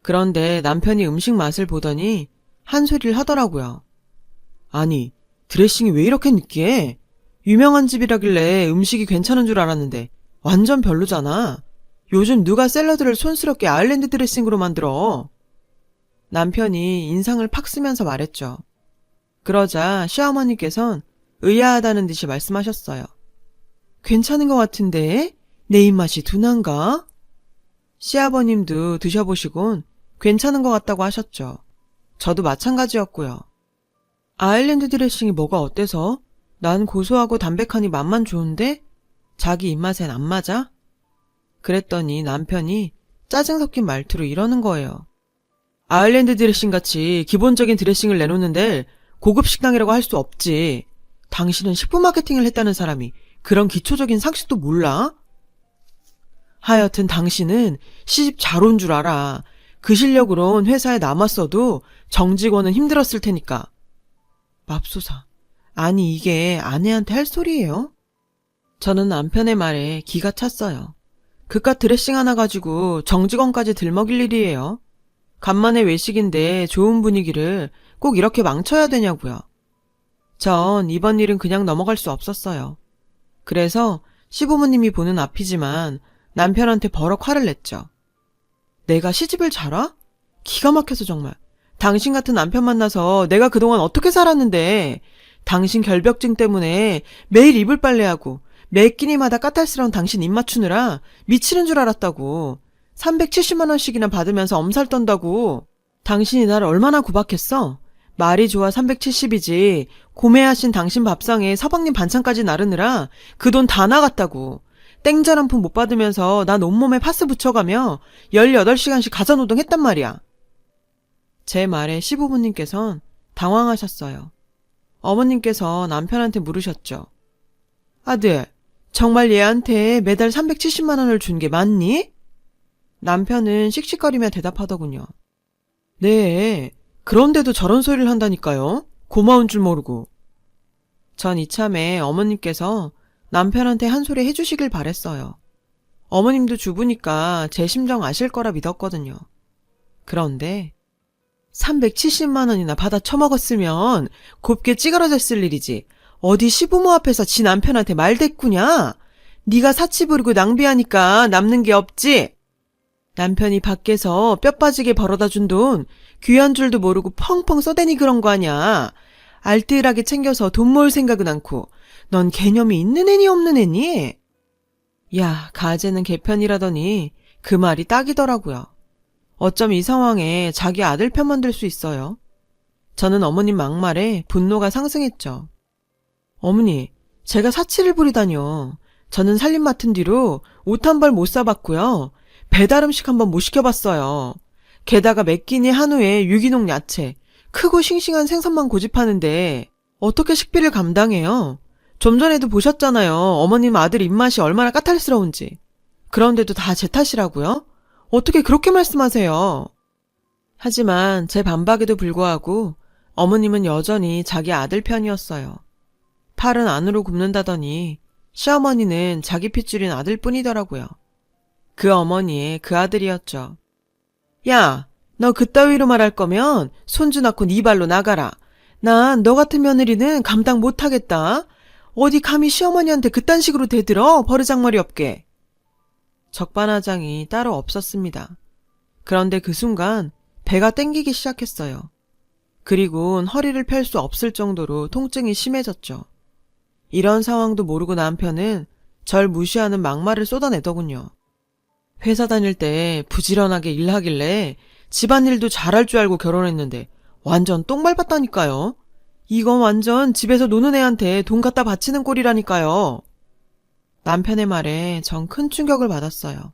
Speaker 1: 그런데 남편이 음식 맛을 보더니 한 소리를 하더라고요. 아니, 드레싱이 왜 이렇게 느끼해? 유명한 집이라길래 음식이 괜찮은 줄 알았는데 완전 별로잖아. 요즘 누가 샐러드를 촌스럽게 아일랜드 드레싱으로 만들어. 남편이 인상을 팍 쓰면서 말했죠. 그러자 시어머니께선 의아하다는 듯이 말씀하셨어요. 괜찮은 것 같은데? 내 입맛이 둔한가? 시아버님도 드셔보시곤 괜찮은 것 같다고 하셨죠. 저도 마찬가지였고요. 아일랜드 드레싱이 뭐가 어때서? 난 고소하고 담백하니 맛만 좋은데? 자기 입맛엔 안 맞아? 그랬더니 남편이 짜증 섞인 말투로 이러는 거예요. 아일랜드 드레싱 같이 기본적인 드레싱을 내놓는데 고급 식당이라고 할 수 없지. 당신은 식품 마케팅을 했다는 사람이 그런 기초적인 상식도 몰라? 하여튼 당신은 시집 잘 온 줄 알아. 그 실력으론 회사에 남았어도 정직원은 힘들었을 테니까. 맙소사. 아니 이게 아내한테 할 소리예요? 저는 남편의 말에 기가 찼어요. 그깟 드레싱 하나 가지고 정직원까지 들먹일 일이에요. 간만에 외식인데 좋은 분위기를 꼭 이렇게 망쳐야 되냐고요. 전 이번 일은 그냥 넘어갈 수 없었어요. 그래서 시부모님이 보는 앞이지만 남편한테 버럭 화를 냈죠. 내가 시집을 잘 와? 기가 막혀서 정말. 당신 같은 남편 만나서 내가 그동안 어떻게 살았는데 당신 결벽증 때문에 매일 이불 빨래하고 매 끼니마다 까탈스러운 당신 입 맞추느라 미치는 줄 알았다고. 370만 원씩이나 받으면서 엄살 떤다고. 당신이 날 얼마나 구박했어? 말이 좋아 370이지 고매하신 당신 밥상에 서방님 반찬까지 나르느라 그 돈 다 나갔다고. 땡전 한 푼 못 받으면서 난 온몸에 파스 붙여가며 18시간씩 가사노동 했단 말이야. 제 말에 시부모님께선 당황하셨어요. 어머님께서 남편한테 물으셨죠. 아들, 정말 얘한테 매달 370만 원을 준 게 맞니? 남편은 씩씩거리며 대답하더군요. 네, 그런데도 저런 소리를 한다니까요. 고마운 줄 모르고. 전 이참에 어머님께서 남편한테 한 소리 해주시길 바랬어요. 어머님도 주부니까 제 심정 아실 거라 믿었거든요. 그런데 370만 원이나 받아 처먹었으면 곱게 찌그러졌을 일이지. 어디 시부모 앞에서 지 남편한테 말대꾸냐? 네가 사치 부리고 낭비하니까 남는 게 없지? 남편이 밖에서 뼈 빠지게 벌어다 준 돈 귀한 줄도 모르고 펑펑 써대니 그런 거 아냐. 알뜰하게 챙겨서 돈 모을 생각은 않고 넌 개념이 있는 애니 없는 애니? 야, 가재는 개편이라더니 그 말이 딱이더라고요. 어쩜 이 상황에 자기 아들 편만 들 수 있어요? 저는 어머님 막말에 분노가 상승했죠. 어머니, 제가 사치를 부리다뇨. 저는 살림 맡은 뒤로 옷 한 벌 못 사봤고요. 배달 음식 한 번 못 시켜봤어요. 게다가 몇 끼니 한우에 유기농 야채, 크고 싱싱한 생선만 고집하는데 어떻게 식비를 감당해요? 좀 전에도 보셨잖아요. 어머님 아들 입맛이 얼마나 까탈스러운지. 그런데도 다 제 탓이라고요? 어떻게 그렇게 말씀하세요? 하지만 제 반박에도 불구하고 어머님은 여전히 자기 아들 편이었어요. 팔은 안으로 굽는다더니 시어머니는 자기 핏줄인 아들뿐이더라고요. 그 어머니의 그 아들이었죠. 야, 너 그따위로 말할 거면 손주 낳고 네 발로 나가라. 난 너 같은 며느리는 감당 못하겠다. 어디 감히 시어머니한테 그딴 식으로 대들어? 버르장머리 없게. 적반하장이 따로 없었습니다. 그런데 그 순간 배가 땡기기 시작했어요. 그리고는 허리를 펼 수 없을 정도로 통증이 심해졌죠. 이런 상황도 모르고 남편은 절 무시하는 막말을 쏟아내더군요. 회사 다닐 때 부지런하게 일하길래 집안일도 잘할 줄 알고 결혼했는데 완전 똥 밟았다니까요. 이건 완전 집에서 노는 애한테 돈 갖다 바치는 꼴이라니까요. 남편의 말에 전 큰 충격을 받았어요.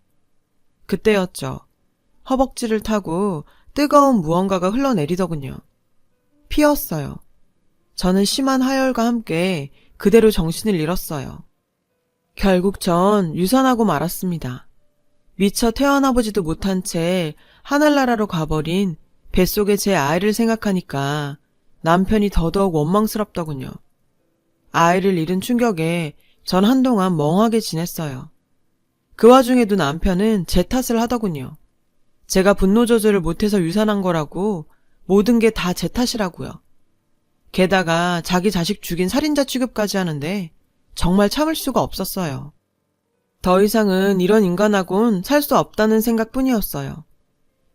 Speaker 1: 그때였죠. 허벅지를 타고 뜨거운 무언가가 흘러내리더군요. 피였어요. 저는 심한 하열과 함께 그대로 정신을 잃었어요. 결국 전 유산하고 말았습니다. 미처 태어나보지도 못한 채 하늘나라로 가버린 뱃속의 제 아이를 생각하니까 남편이 더더욱 원망스럽더군요. 아이를 잃은 충격에 전 한동안 멍하게 지냈어요. 그 와중에도 남편은 제 탓을 하더군요. 제가 분노 조절을 못해서 유산한 거라고, 모든 게 다 제 탓이라고요. 게다가 자기 자식 죽인 살인자 취급까지 하는데 정말 참을 수가 없었어요. 더 이상은 이런 인간하곤 살 수 없다는 생각뿐이었어요.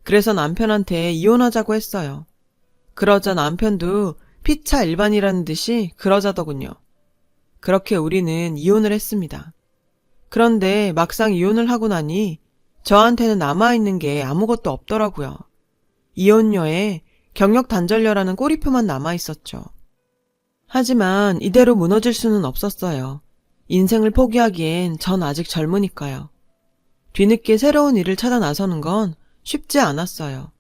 Speaker 1: 그래서 남편한테 이혼하자고 했어요. 그러자 남편도 피차 일반이라는 듯이 그러자더군요. 그렇게 우리는 이혼을 했습니다. 그런데 막상 이혼을 하고 나니 저한테는 남아있는 게 아무것도 없더라고요. 이혼녀에 경력 단절녀라는 꼬리표만 남아있었죠. 하지만 이대로 무너질 수는 없었어요. 인생을 포기하기엔 전 아직 젊으니까요. 뒤늦게 새로운 일을 찾아 나서는 건 쉽지 않았어요.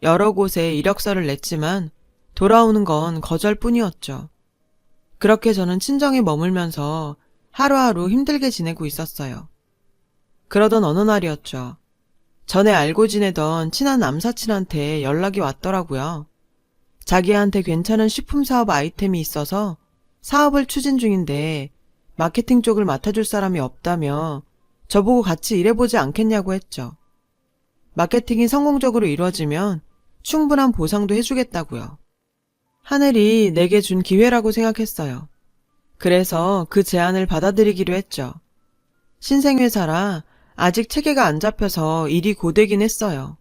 Speaker 1: 여러 곳에 이력서를 냈지만 돌아오는 건 거절뿐이었죠. 그렇게 저는 친정에 머물면서 하루하루 힘들게 지내고 있었어요. 그러던 어느 날이었죠. 전에 알고 지내던 친한 남사친한테 연락이 왔더라고요. 자기한테 괜찮은 식품 사업 아이템이 있어서 사업을 추진 중인데 마케팅 쪽을 맡아줄 사람이 없다며 저보고 같이 일해보지 않겠냐고 했죠. 마케팅이 성공적으로 이루어지면 충분한 보상도 해주겠다고요. 하늘이 내게 준 기회라고 생각했어요. 그래서 그 제안을 받아들이기로 했죠. 신생회사라 아직 체계가 안 잡혀서 일이 고되긴 했어요.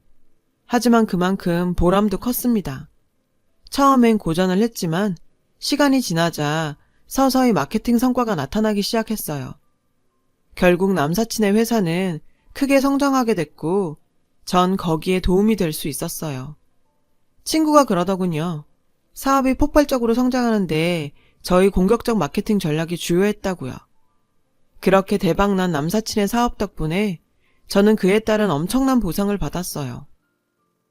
Speaker 1: 하지만 그만큼 보람도 컸습니다. 처음엔 고전을 했지만 시간이 지나자 서서히 마케팅 성과가 나타나기 시작했어요. 결국 남사친의 회사는 크게 성장하게 됐고 전 거기에 도움이 될 수 있었어요. 친구가 그러더군요. 사업이 폭발적으로 성장하는데 저희 공격적 마케팅 전략이 주요했다고요. 그렇게 대박난 남사친의 사업 덕분에 저는 그에 따른 엄청난 보상을 받았어요.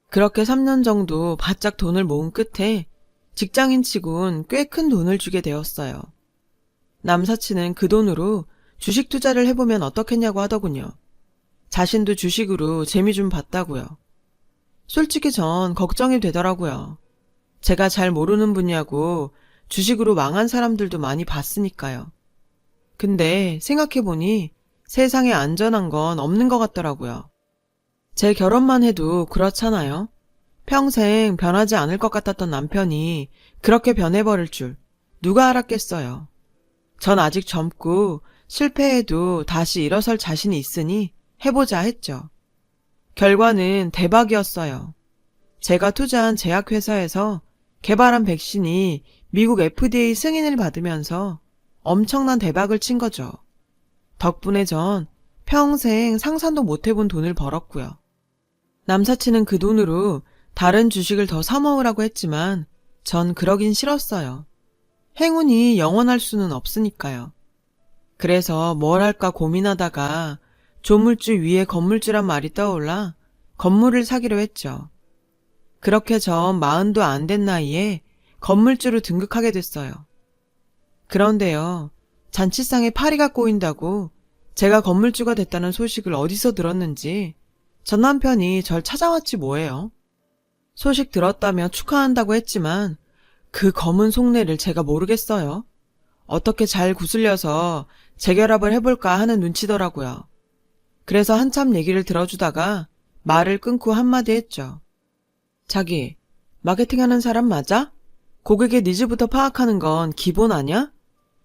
Speaker 1: 그렇게 3년 정도 바짝 돈을 모은 끝에 직장인치곤 꽤 큰 돈을 주게 되었어요. 남사친은 그 돈으로 주식 투자를 해보면 어떻겠냐고 하더군요. 자신도 주식으로 재미 좀 봤다고요. 솔직히 전 걱정이 되더라고요. 제가 잘 모르는 분야고 주식으로 망한 사람들도 많이 봤으니까요. 근데 생각해보니 세상에 안전한 건 없는 것 같더라고요. 제 결혼만 해도 그렇잖아요. 평생 변하지 않을 것 같았던 남편이 그렇게 변해버릴 줄 누가 알았겠어요. 전 아직 젊고 실패해도 다시 일어설 자신이 있으니 해보자 했죠. 결과는 대박이었어요. 제가 투자한 제약회사에서 개발한 백신이 미국 FDA 승인을 받으면서 엄청난 대박을 친 거죠. 덕분에 전 평생 상상도 못 해본 돈을 벌었고요. 남사친은 그 돈으로 다른 주식을 더 사모으라고 했지만 전 그러긴 싫었어요. 행운이 영원할 수는 없으니까요. 그래서 뭘 할까 고민하다가 조물주 위에 건물주란 말이 떠올라 건물을 사기로 했죠. 그렇게 전 40도 안 된 나이에 건물주로 등극하게 됐어요. 그런데요, 잔치상에 파리가 꼬인다고 제가 건물주가 됐다는 소식을 어디서 들었는지 전 남편이 절 찾아왔지 뭐예요. 소식 들었다며 축하한다고 했지만 그 검은 속내를 제가 모르겠어요. 어떻게 잘 구슬려서 재결합을 해볼까 하는 눈치더라고요. 그래서 한참 얘기를 들어주다가 말을 끊고 한마디 했죠. 자기, 마케팅하는 사람 맞아? 고객의 니즈부터 파악하는 건 기본 아니야?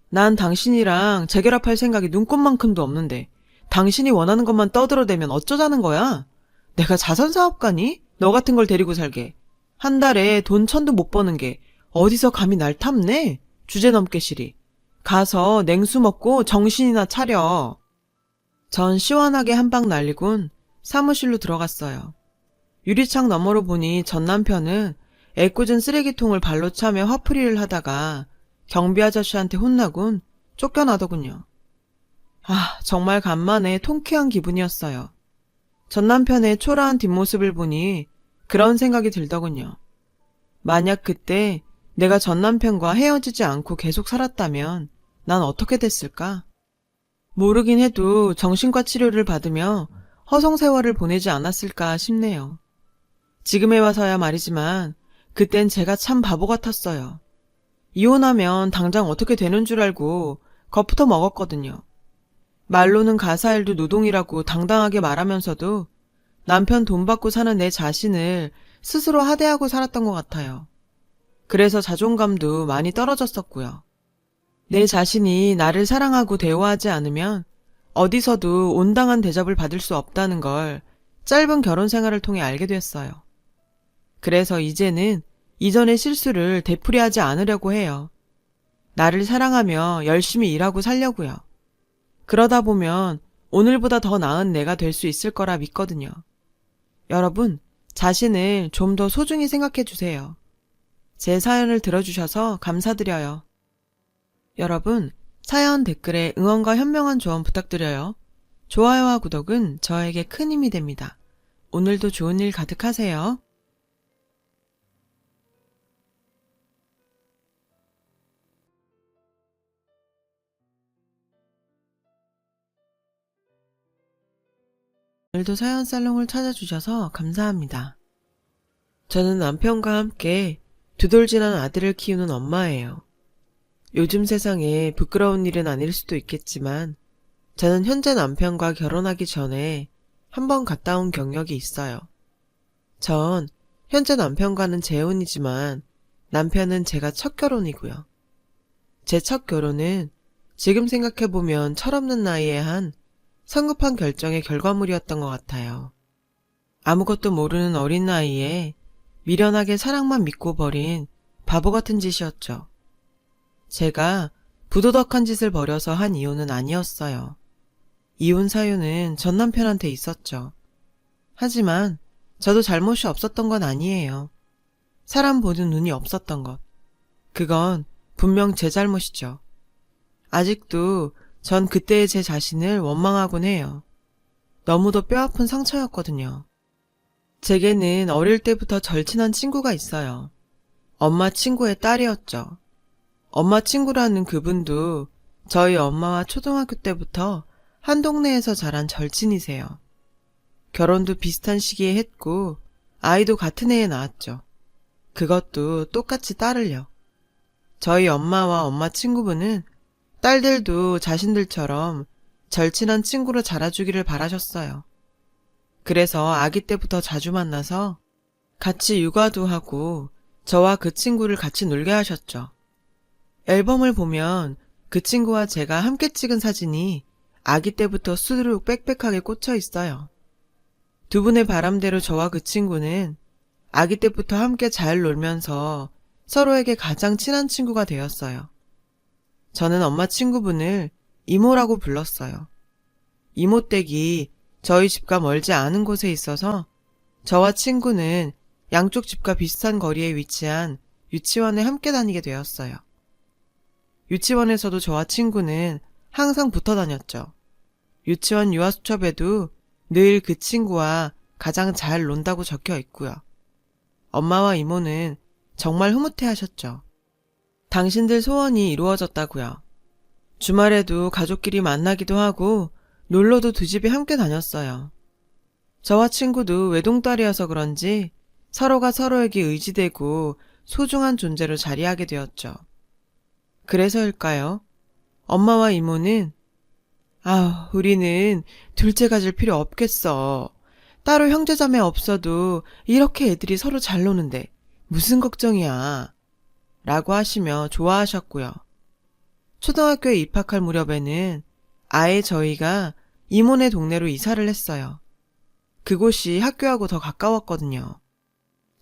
Speaker 1: 난 당신이랑 재결합할 생각이 눈꼽만큼도 없는데 당신이 원하는 것만 떠들어대면 어쩌자는 거야? 내가 자선사업가니? 너 같은 걸 데리고 살게. 한 달에 돈 1000도 못 버는 게 어디서 감히 날 탐내? 주제넘게 시리. 가서 냉수 먹고 정신이나 차려. 전 시원하게 한 방 날리곤 사무실로 들어갔어요. 유리창 너머로 보니 전 남편은 애꿎은 쓰레기통을 발로 차며 화풀이를 하다가 경비 아저씨한테 혼나곤 쫓겨나더군요. 정말 간만에 통쾌한 기분이었어요. 전 남편의 초라한 뒷모습을 보니 그런 생각이 들더군요. 만약 그때 내가 전 남편과 헤어지지 않고 계속 살았다면 난 어떻게 됐을까? 모르긴 해도 정신과 치료를 받으며 허송세월을 보내지 않았을까 싶네요. 지금에 와서야 말이지만 그땐 제가 참 바보 같았어요. 이혼하면 당장 어떻게 되는 줄 알고 겁부터 먹었거든요. 말로는 가사일도 노동이라고 당당하게 말하면서도 남편 돈 받고 사는 내 자신을 스스로 하대하고 살았던 것 같아요. 그래서 자존감도 많이 떨어졌었고요. 내 자신이 나를 사랑하고 대우하지 않으면 어디서도 온당한 대접을 받을 수 없다는 걸 짧은 결혼 생활을 통해 알게 됐어요. 그래서 이제는 이전의 실수를 되풀이하지 않으려고 해요. 나를 사랑하며 열심히 일하고 살려고요. 그러다 보면 오늘보다 더 나은 내가 될 수 있을 거라 믿거든요. 여러분, 자신을 좀 더 소중히 생각해 주세요. 제 사연을 들어주셔서 감사드려요. 여러분, 사연 댓글에 응원과 현명한 조언 부탁드려요. 좋아요와 구독은 저에게 큰 힘이 됩니다. 오늘도 좋은 일 가득하세요. 오늘도 사연 살롱을 찾아주셔서 감사합니다. 저는 남편과 함께 두 돌 지난 아들을 키우는 엄마예요. 요즘 세상에 부끄러운 일은 아닐 수도 있겠지만 저는 현재 남편과 결혼하기 전에 한번 갔다 온 경력이 있어요. 전 현재 남편과는 재혼이지만 남편은 제가 첫 결혼이고요. 제 첫 결혼은 지금 생각해보면 철없는 나이에 한 성급한 결정의 결과물이었던 것 같아요. 아무것도 모르는 어린 나이에 미련하게 사랑만 믿고 버린 바보 같은 짓이었죠. 제가 부도덕한 짓을 벌여서 한 이혼은 아니었어요. 이혼 사유는 전 남편한테 있었죠. 하지만 저도 잘못이 없었던 건 아니에요. 사람 보는 눈이 없었던 것. 그건 분명 제 잘못이죠. 아직도 전 그때의 제 자신을 원망하곤 해요. 너무도 뼈아픈 상처였거든요. 제게는 어릴 때부터 절친한 친구가 있어요. 엄마 친구의 딸이었죠. 엄마 친구라는 그분도 저희 엄마와 초등학교 때부터 한 동네에서 자란 절친이세요. 결혼도 비슷한 시기에 했고 아이도 같은 해에 낳았죠. 그것도 똑같이 딸을요. 저희 엄마와 엄마 친구분은 딸들도 자신들처럼 절친한 친구로 자라주기를 바라셨어요. 그래서 아기 때부터 자주 만나서 같이 육아도 하고 저와 그 친구를 같이 놀게 하셨죠. 앨범을 보면 그 친구와 제가 함께 찍은 사진이 아기 때부터 수두룩 빽빽하게 꽂혀 있어요. 두 분의 바람대로 저와 그 친구는 아기 때부터 함께 잘 놀면서 서로에게 가장 친한 친구가 되었어요. 저는 엄마 친구분을 이모라고 불렀어요. 이모 댁이 저희 집과 멀지 않은 곳에 있어서 저와 친구는 양쪽 집과 비슷한 거리에 위치한 유치원에 함께 다니게 되었어요. 유치원에서도 저와 친구는 항상 붙어 다녔죠. 유치원 유아수첩에도 늘 그 친구와 가장 잘 논다고 적혀 있고요. 엄마와 이모는 정말 흐뭇해 하셨죠. 당신들 소원이 이루어졌다고요. 주말에도 가족끼리 만나기도 하고 놀러도 두 집이 함께 다녔어요. 저와 친구도 외동딸이어서 그런지 서로가 서로에게 의지되고 소중한 존재로 자리하게 되었죠. 그래서일까요? 엄마와 이모는 우리는 둘째 가질 필요 없겠어. 따로 형제자매 없어도 이렇게 애들이 서로 잘 노는데 무슨 걱정이야. 라고 하시며 좋아하셨고요. 초등학교에 입학할 무렵에는 아예 저희가 이모네 동네로 이사를 했어요. 그곳이 학교하고 더 가까웠거든요.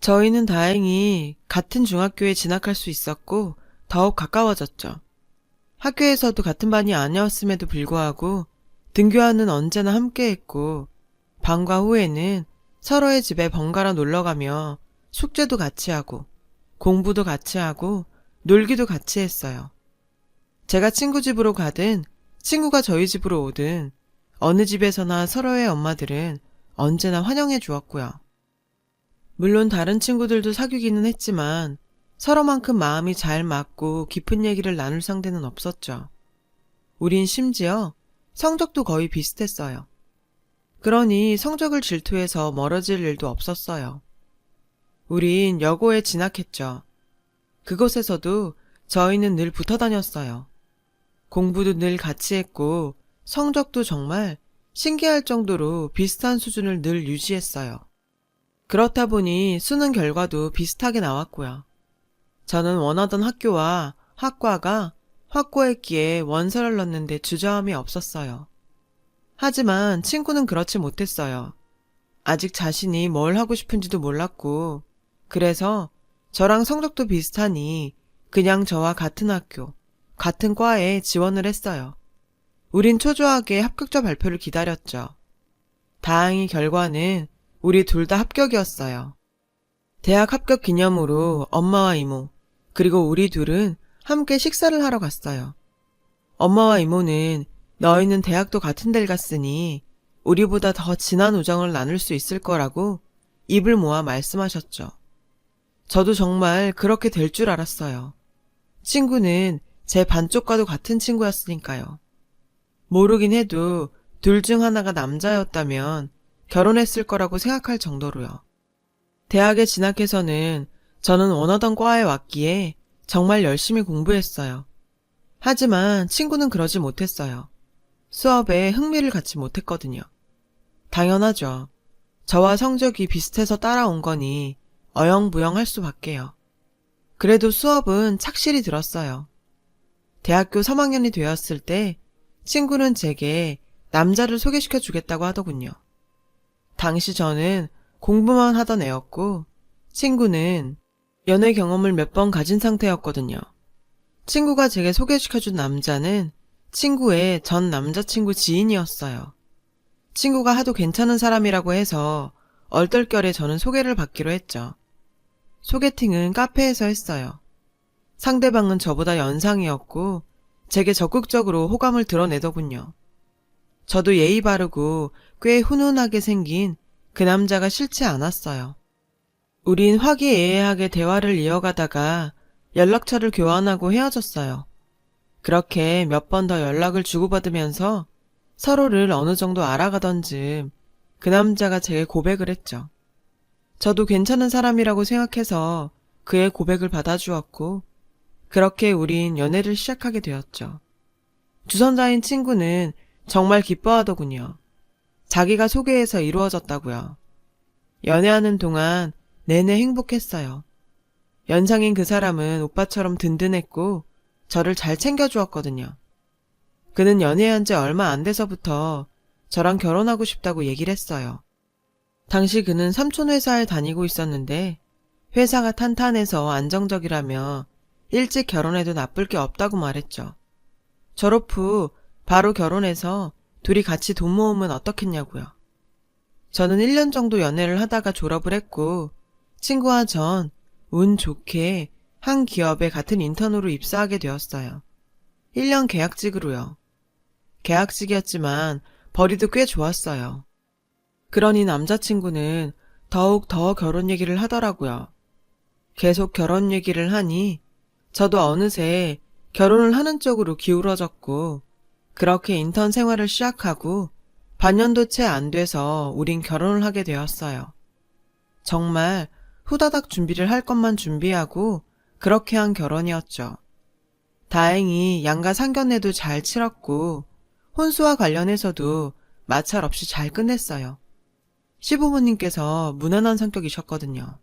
Speaker 1: 저희는 다행히 같은 중학교에 진학할 수 있었고 더욱 가까워졌죠. 학교에서도 같은 반이 아니었음에도 불구하고 등교하는 언제나 함께했고 방과 후에는 서로의 집에 번갈아 놀러가며 숙제도 같이 하고 공부도 같이 하고 놀기도 같이 했어요. 제가 친구 집으로 가든 친구가 저희 집으로 오든 어느 집에서나 서로의 엄마들은 언제나 환영해 주었고요. 물론 다른 친구들도 사귀기는 했지만 서로만큼 마음이 잘 맞고 깊은 얘기를 나눌 상대는 없었죠. 우린 심지어 성적도 거의 비슷했어요. 그러니 성적을 질투해서 멀어질 일도 없었어요. 우린 여고에 진학했죠. 그곳에서도 저희는 늘 붙어 다녔어요. 공부도 늘 같이 했고 성적도 정말 신기할 정도로 비슷한 수준을 늘 유지했어요. 그렇다 보니 수능 결과도 비슷하게 나왔고요. 저는 원하던 학교와 학과가 확고했기에 원서를 넣는데 주저함이 없었어요. 하지만 친구는 그렇지 못했어요. 아직 자신이 뭘 하고 싶은지도 몰랐고 그래서 저랑 성적도 비슷하니 그냥 저와 같은 학교, 같은 과에 지원을 했어요. 우린 초조하게 합격자 발표를 기다렸죠. 다행히 결과는 우리 둘 다 합격이었어요. 대학 합격 기념으로 엄마와 이모, 그리고 우리 둘은 함께 식사를 하러 갔어요. 엄마와 이모는 너희는 대학도 같은 데를 갔으니 우리보다 더 진한 우정을 나눌 수 있을 거라고 입을 모아 말씀하셨죠. 저도 정말 그렇게 될 줄 알았어요. 친구는 제 반쪽과도 같은 친구였으니까요. 모르긴 해도 둘 중 하나가 남자였다면 결혼했을 거라고 생각할 정도로요. 대학에 진학해서는 저는 원하던 과에 왔기에 정말 열심히 공부했어요. 하지만 친구는 그러지 못했어요. 수업에 흥미를 갖지 못했거든요. 당연하죠. 저와 성적이 비슷해서 따라온 거니 어영부영할 수밖에요. 그래도 수업은 착실히 들었어요. 대학교 3학년이 되었을 때 친구는 제게 남자를 소개시켜 주겠다고 하더군요. 당시 저는 공부만 하던 애였고 친구는 연애 경험을 몇 번 가진 상태였거든요. 친구가 제게 소개시켜준 남자는 친구의 전 남자친구 지인이었어요. 친구가 하도 괜찮은 사람이라고 해서 얼떨결에 저는 소개를 받기로 했죠. 소개팅은 카페에서 했어요. 상대방은 저보다 연상이었고 제게 적극적으로 호감을 드러내더군요. 저도 예의 바르고 꽤 훈훈하게 생긴 그 남자가 싫지 않았어요. 우린 화기애애하게 대화를 이어가다가 연락처를 교환하고 헤어졌어요. 그렇게 몇 번 더 연락을 주고받으면서 서로를 어느 정도 알아가던 즈음 그 남자가 제게 고백을 했죠. 저도 괜찮은 사람이라고 생각해서 그의 고백을 받아주었고 그렇게 우린 연애를 시작하게 되었죠. 주선자인 친구는 정말 기뻐하더군요. 자기가 소개해서 이루어졌다고요. 연애하는 동안 내내 행복했어요. 연상인 그 사람은 오빠처럼 든든했고 저를 잘 챙겨주었거든요. 그는 연애한 지 얼마 안 돼서부터 저랑 결혼하고 싶다고 얘기를 했어요. 당시 그는 삼촌 회사에 다니고 있었는데 회사가 탄탄해서 안정적이라며 일찍 결혼해도 나쁠 게 없다고 말했죠. 졸업 후 바로 결혼해서 둘이 같이 돈 모으면 어떻겠냐고요. 저는 1년 정도 연애를 하다가 졸업을 했고 친구와 전 운 좋게 한 기업에 같은 인턴으로 입사하게 되었어요. 1년 계약직으로요. 계약직이었지만 벌이도 꽤 좋았어요. 그러니 남자친구는 더욱 더 결혼 얘기를 하더라고요. 계속 결혼 얘기를 하니 저도 어느새 결혼을 하는 쪽으로 기울어졌고 그렇게 인턴 생활을 시작하고 반년도 채 안 돼서 우린 결혼을 하게 되었어요. 정말 후다닥 준비를 할 것만 준비하고 그렇게 한 결혼이었죠. 다행히 양가 상견례도 잘 치렀고 혼수와 관련해서도 마찰 없이 잘 끝냈어요. 시부모님께서 무난한 성격이셨거든요.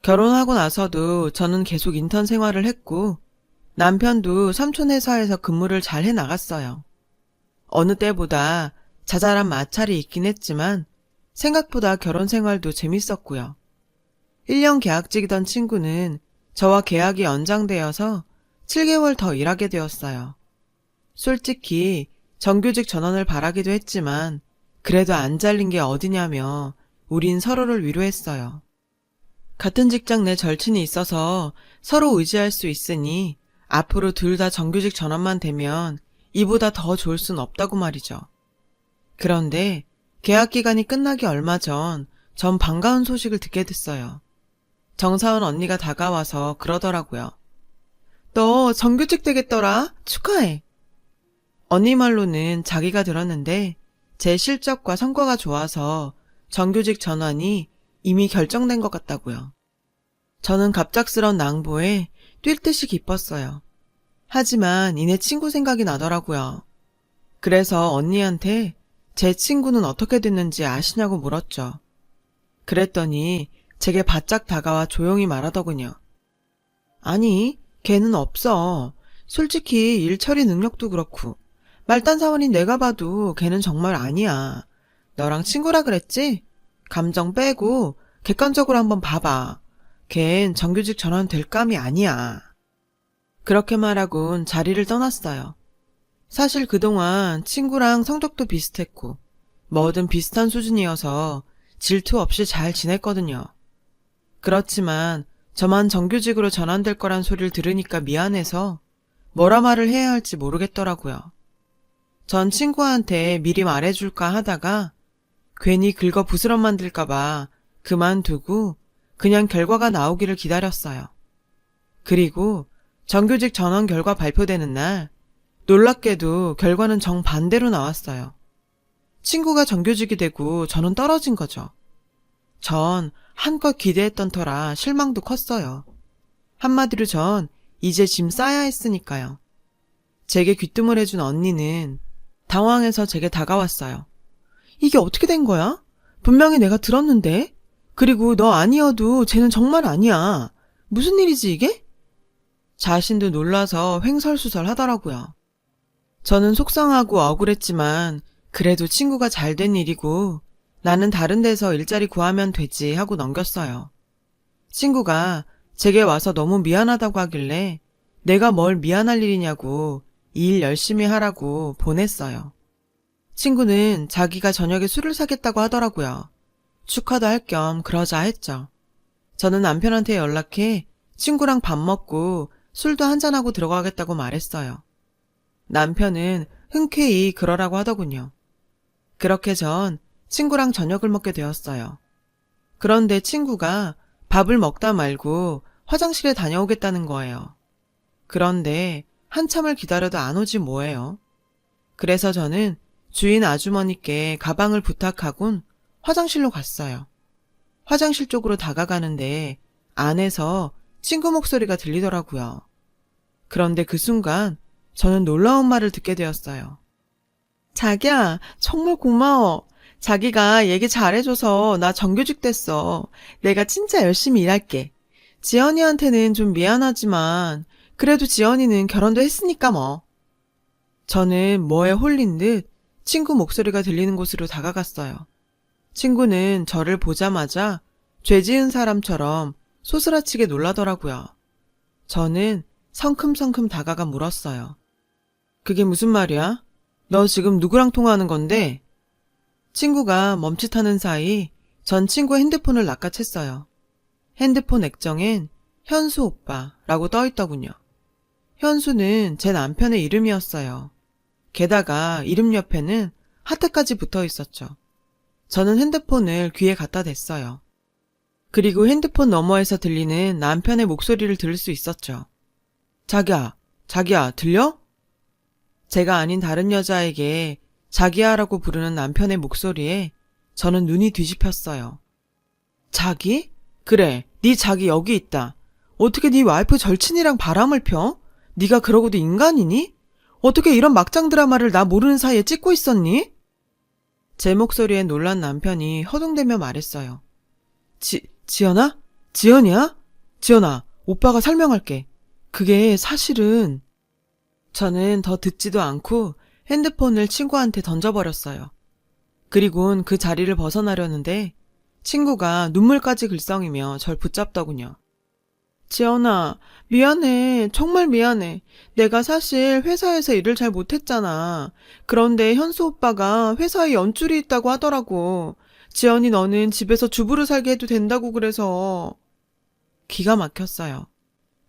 Speaker 1: 결혼하고 나서도 저는 계속 인턴 생활을 했고 남편도 삼촌 회사에서 근무를 잘 해나갔어요. 어느 때보다 자잘한 마찰이 있긴 했지만 생각보다 결혼 생활도 재밌었고요. 1년 계약직이던 친구는 저와 계약이 연장되어서 7개월 더 일하게 되었어요. 솔직히 정규직 전환을 바라기도 했지만 그래도 안 잘린 게 어디냐며 우린 서로를 위로했어요. 같은 직장 내 절친이 있어서 서로 의지할 수 있으니 앞으로 둘 다 정규직 전환만 되면 이보다 더 좋을 순 없다고 말이죠. 그런데 계약 기간이 끝나기 얼마 전 반가운 소식을 듣게 됐어요. 정사원 언니가 다가와서 그러더라고요. 너 정규직 되겠더라. 축하해. 언니 말로는 자기가 들었는데 제 실적과 성과가 좋아서 정규직 전환이 이미 결정된 것 같다고요. 저는 갑작스런 낭보에 뛸 듯이 기뻤어요. 하지만 이내 친구 생각이 나더라고요. 그래서 언니한테 제 친구는 어떻게 됐는지 아시냐고 물었죠. 그랬더니 제게 바짝 다가와 조용히 말하더군요. 아니, 걔는 없어. 솔직히 일 처리 능력도 그렇고 말단 사원인 내가 봐도 걔는 정말 아니야. 너랑 친구라 그랬지? 감정 빼고 객관적으로 한번 봐봐. 걘 정규직 전환 될 감이 아니야. 그렇게 말하곤 자리를 떠났어요. 사실 그동안 친구랑 성적도 비슷했고 뭐든 비슷한 수준이어서 질투 없이 잘 지냈거든요. 그렇지만 저만 정규직으로 전환될 거란 소리를 들으니까 미안해서 뭐라 말을 해야 할지 모르겠더라고요. 전 친구한테 미리 말해줄까 하다가 괜히 긁어 부스럼 만들까봐 그만두고 그냥 결과가 나오기를 기다렸어요. 그리고 정규직 전환 결과 발표되는 날 놀랍게도 결과는 정반대로 나왔어요. 친구가 정규직이 되고 저는 떨어진 거죠. 전 한껏 기대했던 터라 실망도 컸어요. 한마디로 전 이제 짐 싸야 했으니까요. 제게 귀뜸을 해준 언니는 당황해서 제게 다가왔어요. 이게 어떻게 된 거야? 분명히 내가 들었는데? 그리고 너 아니어도 쟤는 정말 아니야. 무슨 일이지 이게? 자신도 놀라서 횡설수설 하더라고요. 저는 속상하고 억울했지만 그래도 친구가 잘 된 일이고 나는 다른 데서 일자리 구하면 되지 하고 넘겼어요. 친구가 제게 와서 너무 미안하다고 하길래 내가 뭘 미안할 일이냐고 이 일 열심히 하라고 보냈어요. 친구는 자기가 저녁에 술을 사겠다고 하더라고요. 축하도 할 겸 그러자 했죠. 저는 남편한테 연락해 친구랑 밥 먹고 술도 한잔하고 들어가겠다고 말했어요. 남편은 흔쾌히 그러라고 하더군요. 그렇게 전 친구랑 저녁을 먹게 되었어요. 그런데 친구가 밥을 먹다 말고 화장실에 다녀오겠다는 거예요. 그런데 한참을 기다려도 안 오지 뭐예요. 그래서 저는 주인 아주머니께 가방을 부탁하곤 화장실로 갔어요. 화장실 쪽으로 다가가는데 안에서 친구 목소리가 들리더라고요. 그런데 그 순간 저는 놀라운 말을 듣게 되었어요. 자기야, 정말 고마워. 자기가 얘기 잘해줘서 나 정규직 됐어. 내가 진짜 열심히 일할게. 지연이한테는 좀 미안하지만 그래도 지연이는 결혼도 했으니까 뭐. 저는 뭐에 홀린 듯 친구 목소리가 들리는 곳으로 다가갔어요. 친구는 저를 보자마자 죄 지은 사람처럼 소스라치게 놀라더라고요. 저는 성큼성큼 다가가 물었어요. 그게 무슨 말이야? 너 지금 누구랑 통화하는 건데? 친구가 멈칫하는 사이 전 친구 핸드폰을 낚아챘어요. 핸드폰 액정엔 현수 오빠라고 떠있더군요. 현수는 제 남편의 이름이었어요. 게다가 이름 옆에는 하트까지 붙어 있었죠. 저는 핸드폰을 귀에 갖다 댔어요. 그리고 핸드폰 너머에서 들리는 남편의 목소리를 들을 수 있었죠. 자기야, 들려? 제가 아닌 다른 여자에게 자기야라고 부르는 남편의 목소리에 저는 눈이 뒤집혔어요. 자기? 그래, 네 자기 여기 있다. 어떻게 네 와이프 절친이랑 바람을 펴? 네가 그러고도 인간이니? 어떻게 이런 막장 드라마를 나 모르는 사이에 찍고 있었니? 제 목소리에 놀란 남편이 허둥대며 말했어요. 지연아? 지연이야? 지연아, 오빠가 설명할게. 그게 사실은... 저는 더 듣지도 않고 핸드폰을 친구한테 던져버렸어요. 그리곤 그 자리를 벗어나려는데 친구가 눈물까지 글썽이며 절 붙잡더군요. 지연아, 미안해. 정말 미안해. 내가 사실 회사에서 일을 잘 못했잖아. 그런데 현수 오빠가 회사에 연줄이 있다고 하더라고. 지연이 너는 집에서 주부로 살게 해도 된다고 그래서. 기가 막혔어요.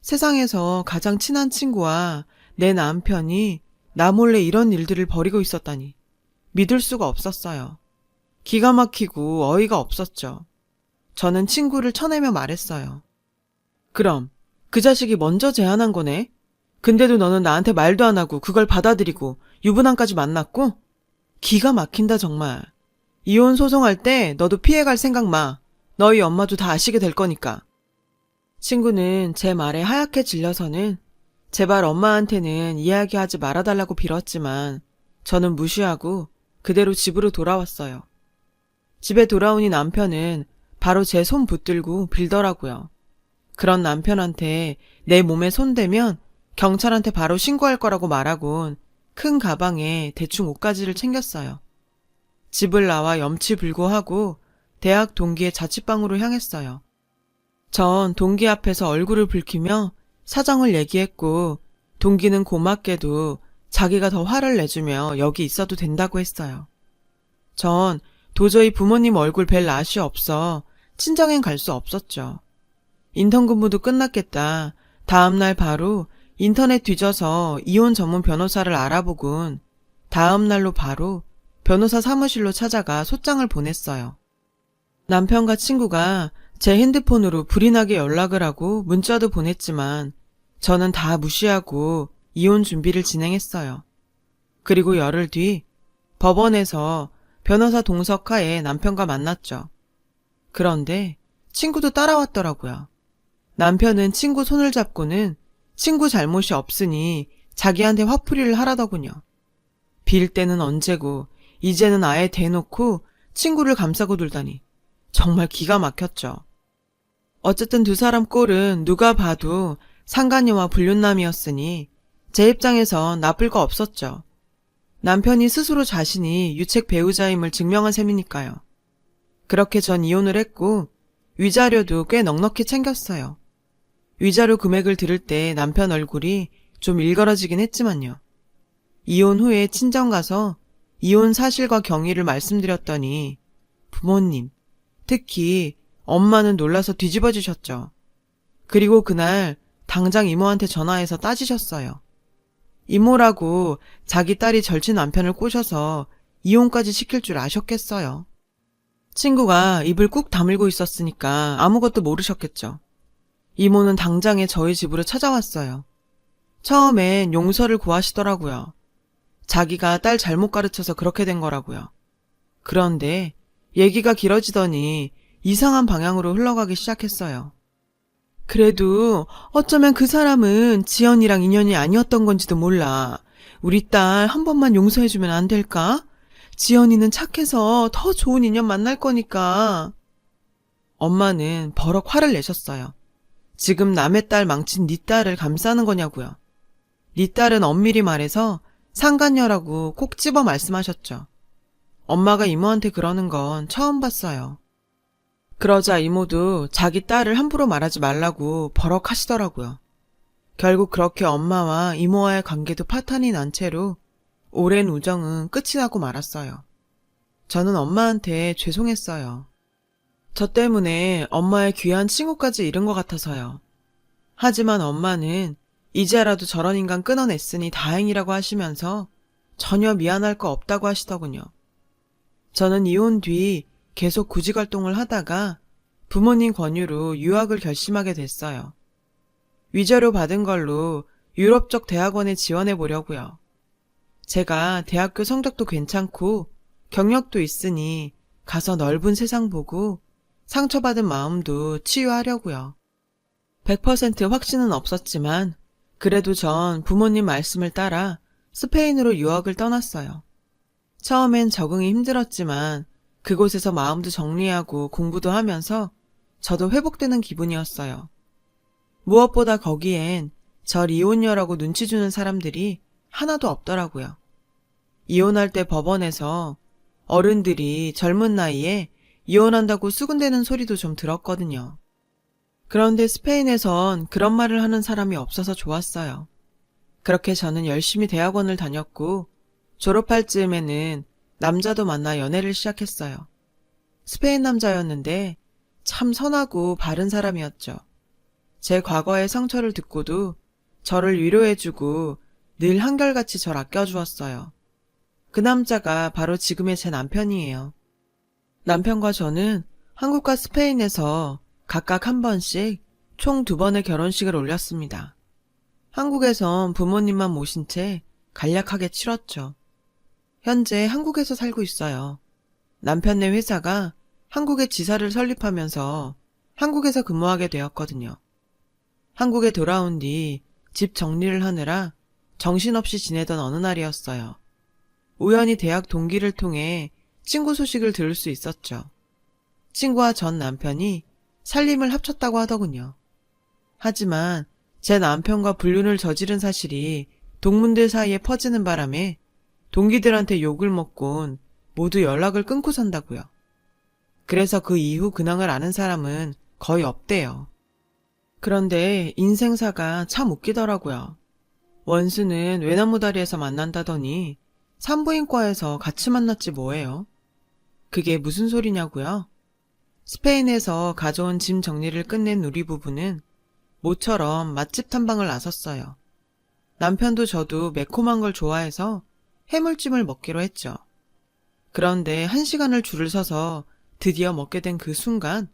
Speaker 1: 세상에서 가장 친한 친구와 내 남편이 나 몰래 이런 일들을 벌이고 있었다니. 믿을 수가 없었어요. 기가 막히고 어이가 없었죠. 저는 친구를 쳐내며 말했어요. 그럼 그 자식이 먼저 제안한 거네? 근데도 너는 나한테 말도 안 하고 그걸 받아들이고 유부남까지 만났고? 기가 막힌다 정말. 이혼 소송할 때 너도 피해갈 생각 마. 너희 엄마도 다 아시게 될 거니까. 친구는 제 말에 하얗게 질려서는 제발 엄마한테는 이야기하지 말아달라고 빌었지만 저는 무시하고 그대로 집으로 돌아왔어요. 집에 돌아오니 남편은 바로 제 손 붙들고 빌더라고요. 그런 남편한테 내 몸에 손대면 경찰한테 바로 신고할 거라고 말하곤 큰 가방에 대충 옷가지를 챙겼어요. 집을 나와 염치불고하고 대학 동기의 자취방으로 향했어요. 전 동기 앞에서 얼굴을 붉히며 사정을 얘기했고 동기는 고맙게도 자기가 더 화를 내주며 여기 있어도 된다고 했어요. 전 도저히 부모님 얼굴 뵐 낯이 없어 친정엔 갈 수 없었죠. 인턴 근무도 끝났겠다. 다음날 바로 인터넷 뒤져서 이혼 전문 변호사를 알아보곤 다음날로 바로 변호사 사무실로 찾아가 소장을 보냈어요. 남편과 친구가 제 핸드폰으로 불이 나게 연락을 하고 문자도 보냈지만 저는 다 무시하고 이혼 준비를 진행했어요. 그리고 열흘 뒤 법원에서 변호사 동석하에 남편과 만났죠. 그런데 친구도 따라왔더라고요. 남편은 친구 손을 잡고는 친구 잘못이 없으니 자기한테 화풀이를 하라더군요. 빌 때는 언제고 이제는 아예 대놓고 친구를 감싸고 돌다니 정말 기가 막혔죠. 어쨌든 두 사람 꼴은 누가 봐도 상간녀와 불륜남이었으니 제 입장에선 나쁠 거 없었죠. 남편이 스스로 자신이 유책 배우자임을 증명한 셈이니까요. 그렇게 전 이혼을 했고 위자료도 꽤 넉넉히 챙겼어요. 위자료 금액을 들을 때 남편 얼굴이 좀 일그러지긴 했지만요. 이혼 후에 친정 가서 이혼 사실과 경위를 말씀드렸더니 부모님, 특히 엄마는 놀라서 뒤집어지셨죠. 그리고 그날 당장 이모한테 전화해서 따지셨어요. 이모라고 자기 딸이 절친 남편을 꼬셔서 이혼까지 시킬 줄 아셨겠어요. 친구가 입을 꾹 다물고 있었으니까 아무것도 모르셨겠죠. 이모는 당장에 저희 집으로 찾아왔어요. 처음엔 용서를 구하시더라고요. 자기가 딸 잘못 가르쳐서 그렇게 된 거라고요. 그런데 얘기가 길어지더니 이상한 방향으로 흘러가기 시작했어요. 그래도 어쩌면 그 사람은 지연이랑 인연이 아니었던 건지도 몰라. 우리 딸 한 번만 용서해주면 안 될까? 지연이는 착해서 더 좋은 인연 만날 거니까. 엄마는 버럭 화를 내셨어요. 지금 남의 딸 망친 네 딸을 감싸는 거냐고요. 네 딸은 엄밀히 말해서 상간녀라고 콕 집어 말씀하셨죠. 엄마가 이모한테 그러는 건 처음 봤어요. 그러자 이모도 자기 딸을 함부로 말하지 말라고 버럭 하시더라고요. 결국 그렇게 엄마와 이모와의 관계도 파탄이 난 채로 오랜 우정은 끝이 나고 말았어요. 저는 엄마한테 죄송했어요. 저 때문에 엄마의 귀한 친구까지 잃은 것 같아서요. 하지만 엄마는 이제라도 저런 인간 끊어냈으니 다행이라고 하시면서 전혀 미안할 거 없다고 하시더군요. 저는 이혼 뒤 계속 구직활동을 하다가 부모님 권유로 유학을 결심하게 됐어요. 위자료 받은 걸로 유럽 쪽 대학원에 지원해 보려고요. 제가 대학교 성적도 괜찮고 경력도 있으니 가서 넓은 세상 보고 상처받은 마음도 치유하려고요. 100% 확신은 없었지만 그래도 전 부모님 말씀을 따라 스페인으로 유학을 떠났어요. 처음엔 적응이 힘들었지만 그곳에서 마음도 정리하고 공부도 하면서 저도 회복되는 기분이었어요. 무엇보다 거기엔 절 이혼녀라고 눈치 주는 사람들이 하나도 없더라고요. 이혼할 때 법원에서 어른들이 젊은 나이에 이혼한다고 수군대는 소리도 좀 들었거든요. 그런데 스페인에선 그런 말을 하는 사람이 없어서 좋았어요. 그렇게 저는 열심히 대학원을 다녔고 졸업할 즈음에는 남자도 만나 연애를 시작했어요. 스페인 남자였는데 참 선하고 바른 사람이었죠. 제 과거의 상처를 듣고도 저를 위로해주고 늘 한결같이 절 아껴주었어요. 그 남자가 바로 지금의 제 남편이에요. 남편과 저는 한국과 스페인에서 각각 한 번씩 총 2번의 결혼식을 올렸습니다. 한국에선 부모님만 모신 채 간략하게 치렀죠. 현재 한국에서 살고 있어요. 남편네 회사가 한국에 지사를 설립하면서 한국에서 근무하게 되었거든요. 한국에 돌아온 뒤 집 정리를 하느라 정신없이 지내던 어느 날이었어요. 우연히 대학 동기를 통해 친구 소식을 들을 수 있었죠. 친구와 전 남편이 살림을 합쳤다고 하더군요. 하지만 제 남편과 불륜을 저지른 사실이 동문들 사이에 퍼지는 바람에 동기들한테 욕을 먹곤 모두 연락을 끊고 산다고요. 그래서 그 이후 근황을 아는 사람은 거의 없대요. 그런데 인생사가 참 웃기더라고요. 원수는 외나무다리에서 만난다더니 산부인과에서 같이 만났지 뭐예요. 그게 무슨 소리냐고요? 스페인에서 가져온 짐 정리를 끝낸 우리 부부는 모처럼 맛집 탐방을 나섰어요. 남편도 저도 매콤한 걸 좋아해서 해물찜을 먹기로 했죠. 그런데 1시간을 줄을 서서 드디어 먹게 된 그 순간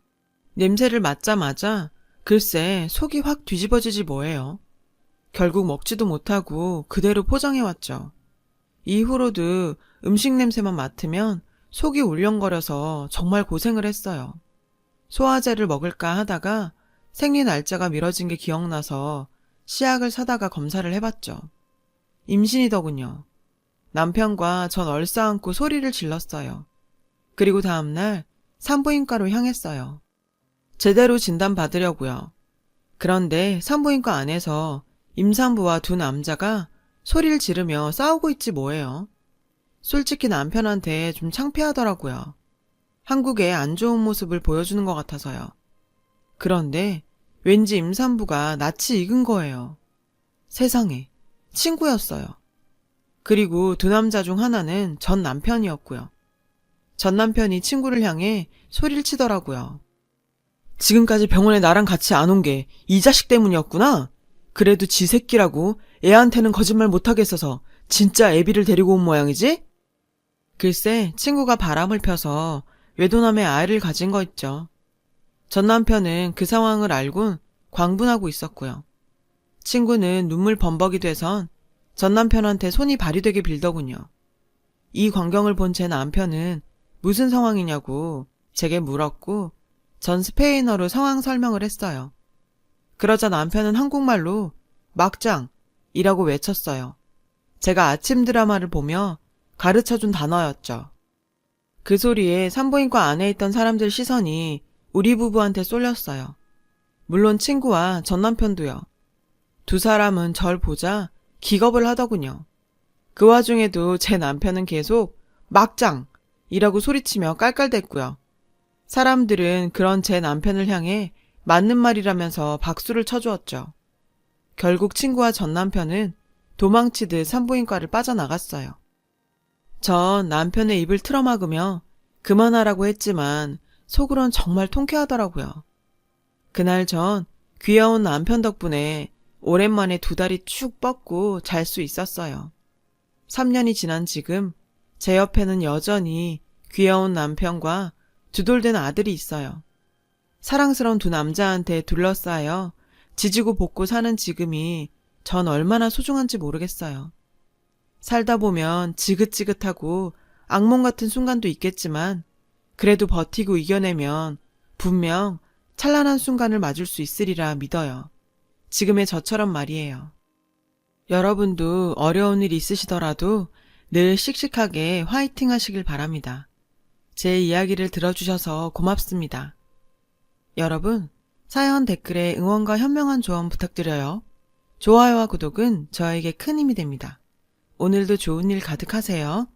Speaker 1: 냄새를 맡자마자 글쎄 속이 확 뒤집어지지 뭐예요. 결국 먹지도 못하고 그대로 포장해왔죠. 이후로도 음식 냄새만 맡으면 속이 울렁거려서 정말 고생을 했어요. 소화제를 먹을까 하다가 생리 날짜가 미뤄진 게 기억나서 시약을 사다가 검사를 해봤죠. 임신이더군요. 남편과 전 얼싸안고 소리를 질렀어요. 그리고 다음날 산부인과로 향했어요. 제대로 진단받으려고요. 그런데 산부인과 안에서 임산부와 두 남자가 소리를 지르며 싸우고 있지 뭐예요. 솔직히 남편한테 좀 창피하더라고요. 한국의 안 좋은 모습을 보여주는 것 같아서요. 그런데 왠지 임산부가 낯이 익은 거예요. 세상에, 친구였어요. 그리고 두 남자 중 하나는 전 남편이었고요. 전 남편이 친구를 향해 소리를 치더라고요. 지금까지 병원에 나랑 같이 안 온 게 이 자식 때문이었구나? 그래도 지 새끼라고 애한테는 거짓말 못하겠어서 진짜 애비를 데리고 온 모양이지? 글쎄, 친구가 바람을 펴서 외도남의 아이를 가진 거 있죠. 전 남편은 그 상황을 알곤 광분하고 있었고요. 친구는 눈물 범벅이 돼선 전 남편한테 손이 발휘되게 빌더군요. 이 광경을 본 제 남편은 무슨 상황이냐고 제게 물었고 전 스페인어로 상황 설명을 했어요. 그러자 남편은 한국말로 막장이라고 외쳤어요. 제가 아침 드라마를 보며 가르쳐준 단어였죠. 그 소리에 산부인과 안에 있던 사람들 시선이 우리 부부한테 쏠렸어요. 물론 친구와 전 남편도요. 두 사람은 절 보자 기겁을 하더군요. 그 와중에도 제 남편은 계속 막장이라고 소리치며 깔깔댔고요. 사람들은 그런 제 남편을 향해 맞는 말이라면서 박수를 쳐주었죠. 결국 친구와 전 남편은 도망치듯 산부인과를 빠져나갔어요. 전 남편의 입을 틀어막으며 그만하라고 했지만 속으론 정말 통쾌하더라고요. 그날 전 귀여운 남편 덕분에 오랜만에 두 다리 축 뻗고 잘 수 있었어요. 3년이 지난 지금 제 옆에는 여전히 귀여운 남편과 두돌된 아들이 있어요. 사랑스러운 두 남자한테 둘러싸여 지지고 볶고 사는 지금이 전 얼마나 소중한지 모르겠어요. 살다 보면 지긋지긋하고 악몽 같은 순간도 있겠지만 그래도 버티고 이겨내면 분명 찬란한 순간을 맞을 수 있으리라 믿어요. 지금의 저처럼 말이에요. 여러분도 어려운 일 있으시더라도 늘 씩씩하게 화이팅 하시길 바랍니다. 제 이야기를 들어주셔서 고맙습니다. 여러분, 사연 댓글에 응원과 현명한 조언 부탁드려요. 좋아요와 구독은 저에게 큰 힘이 됩니다. 오늘도 좋은 일 가득하세요.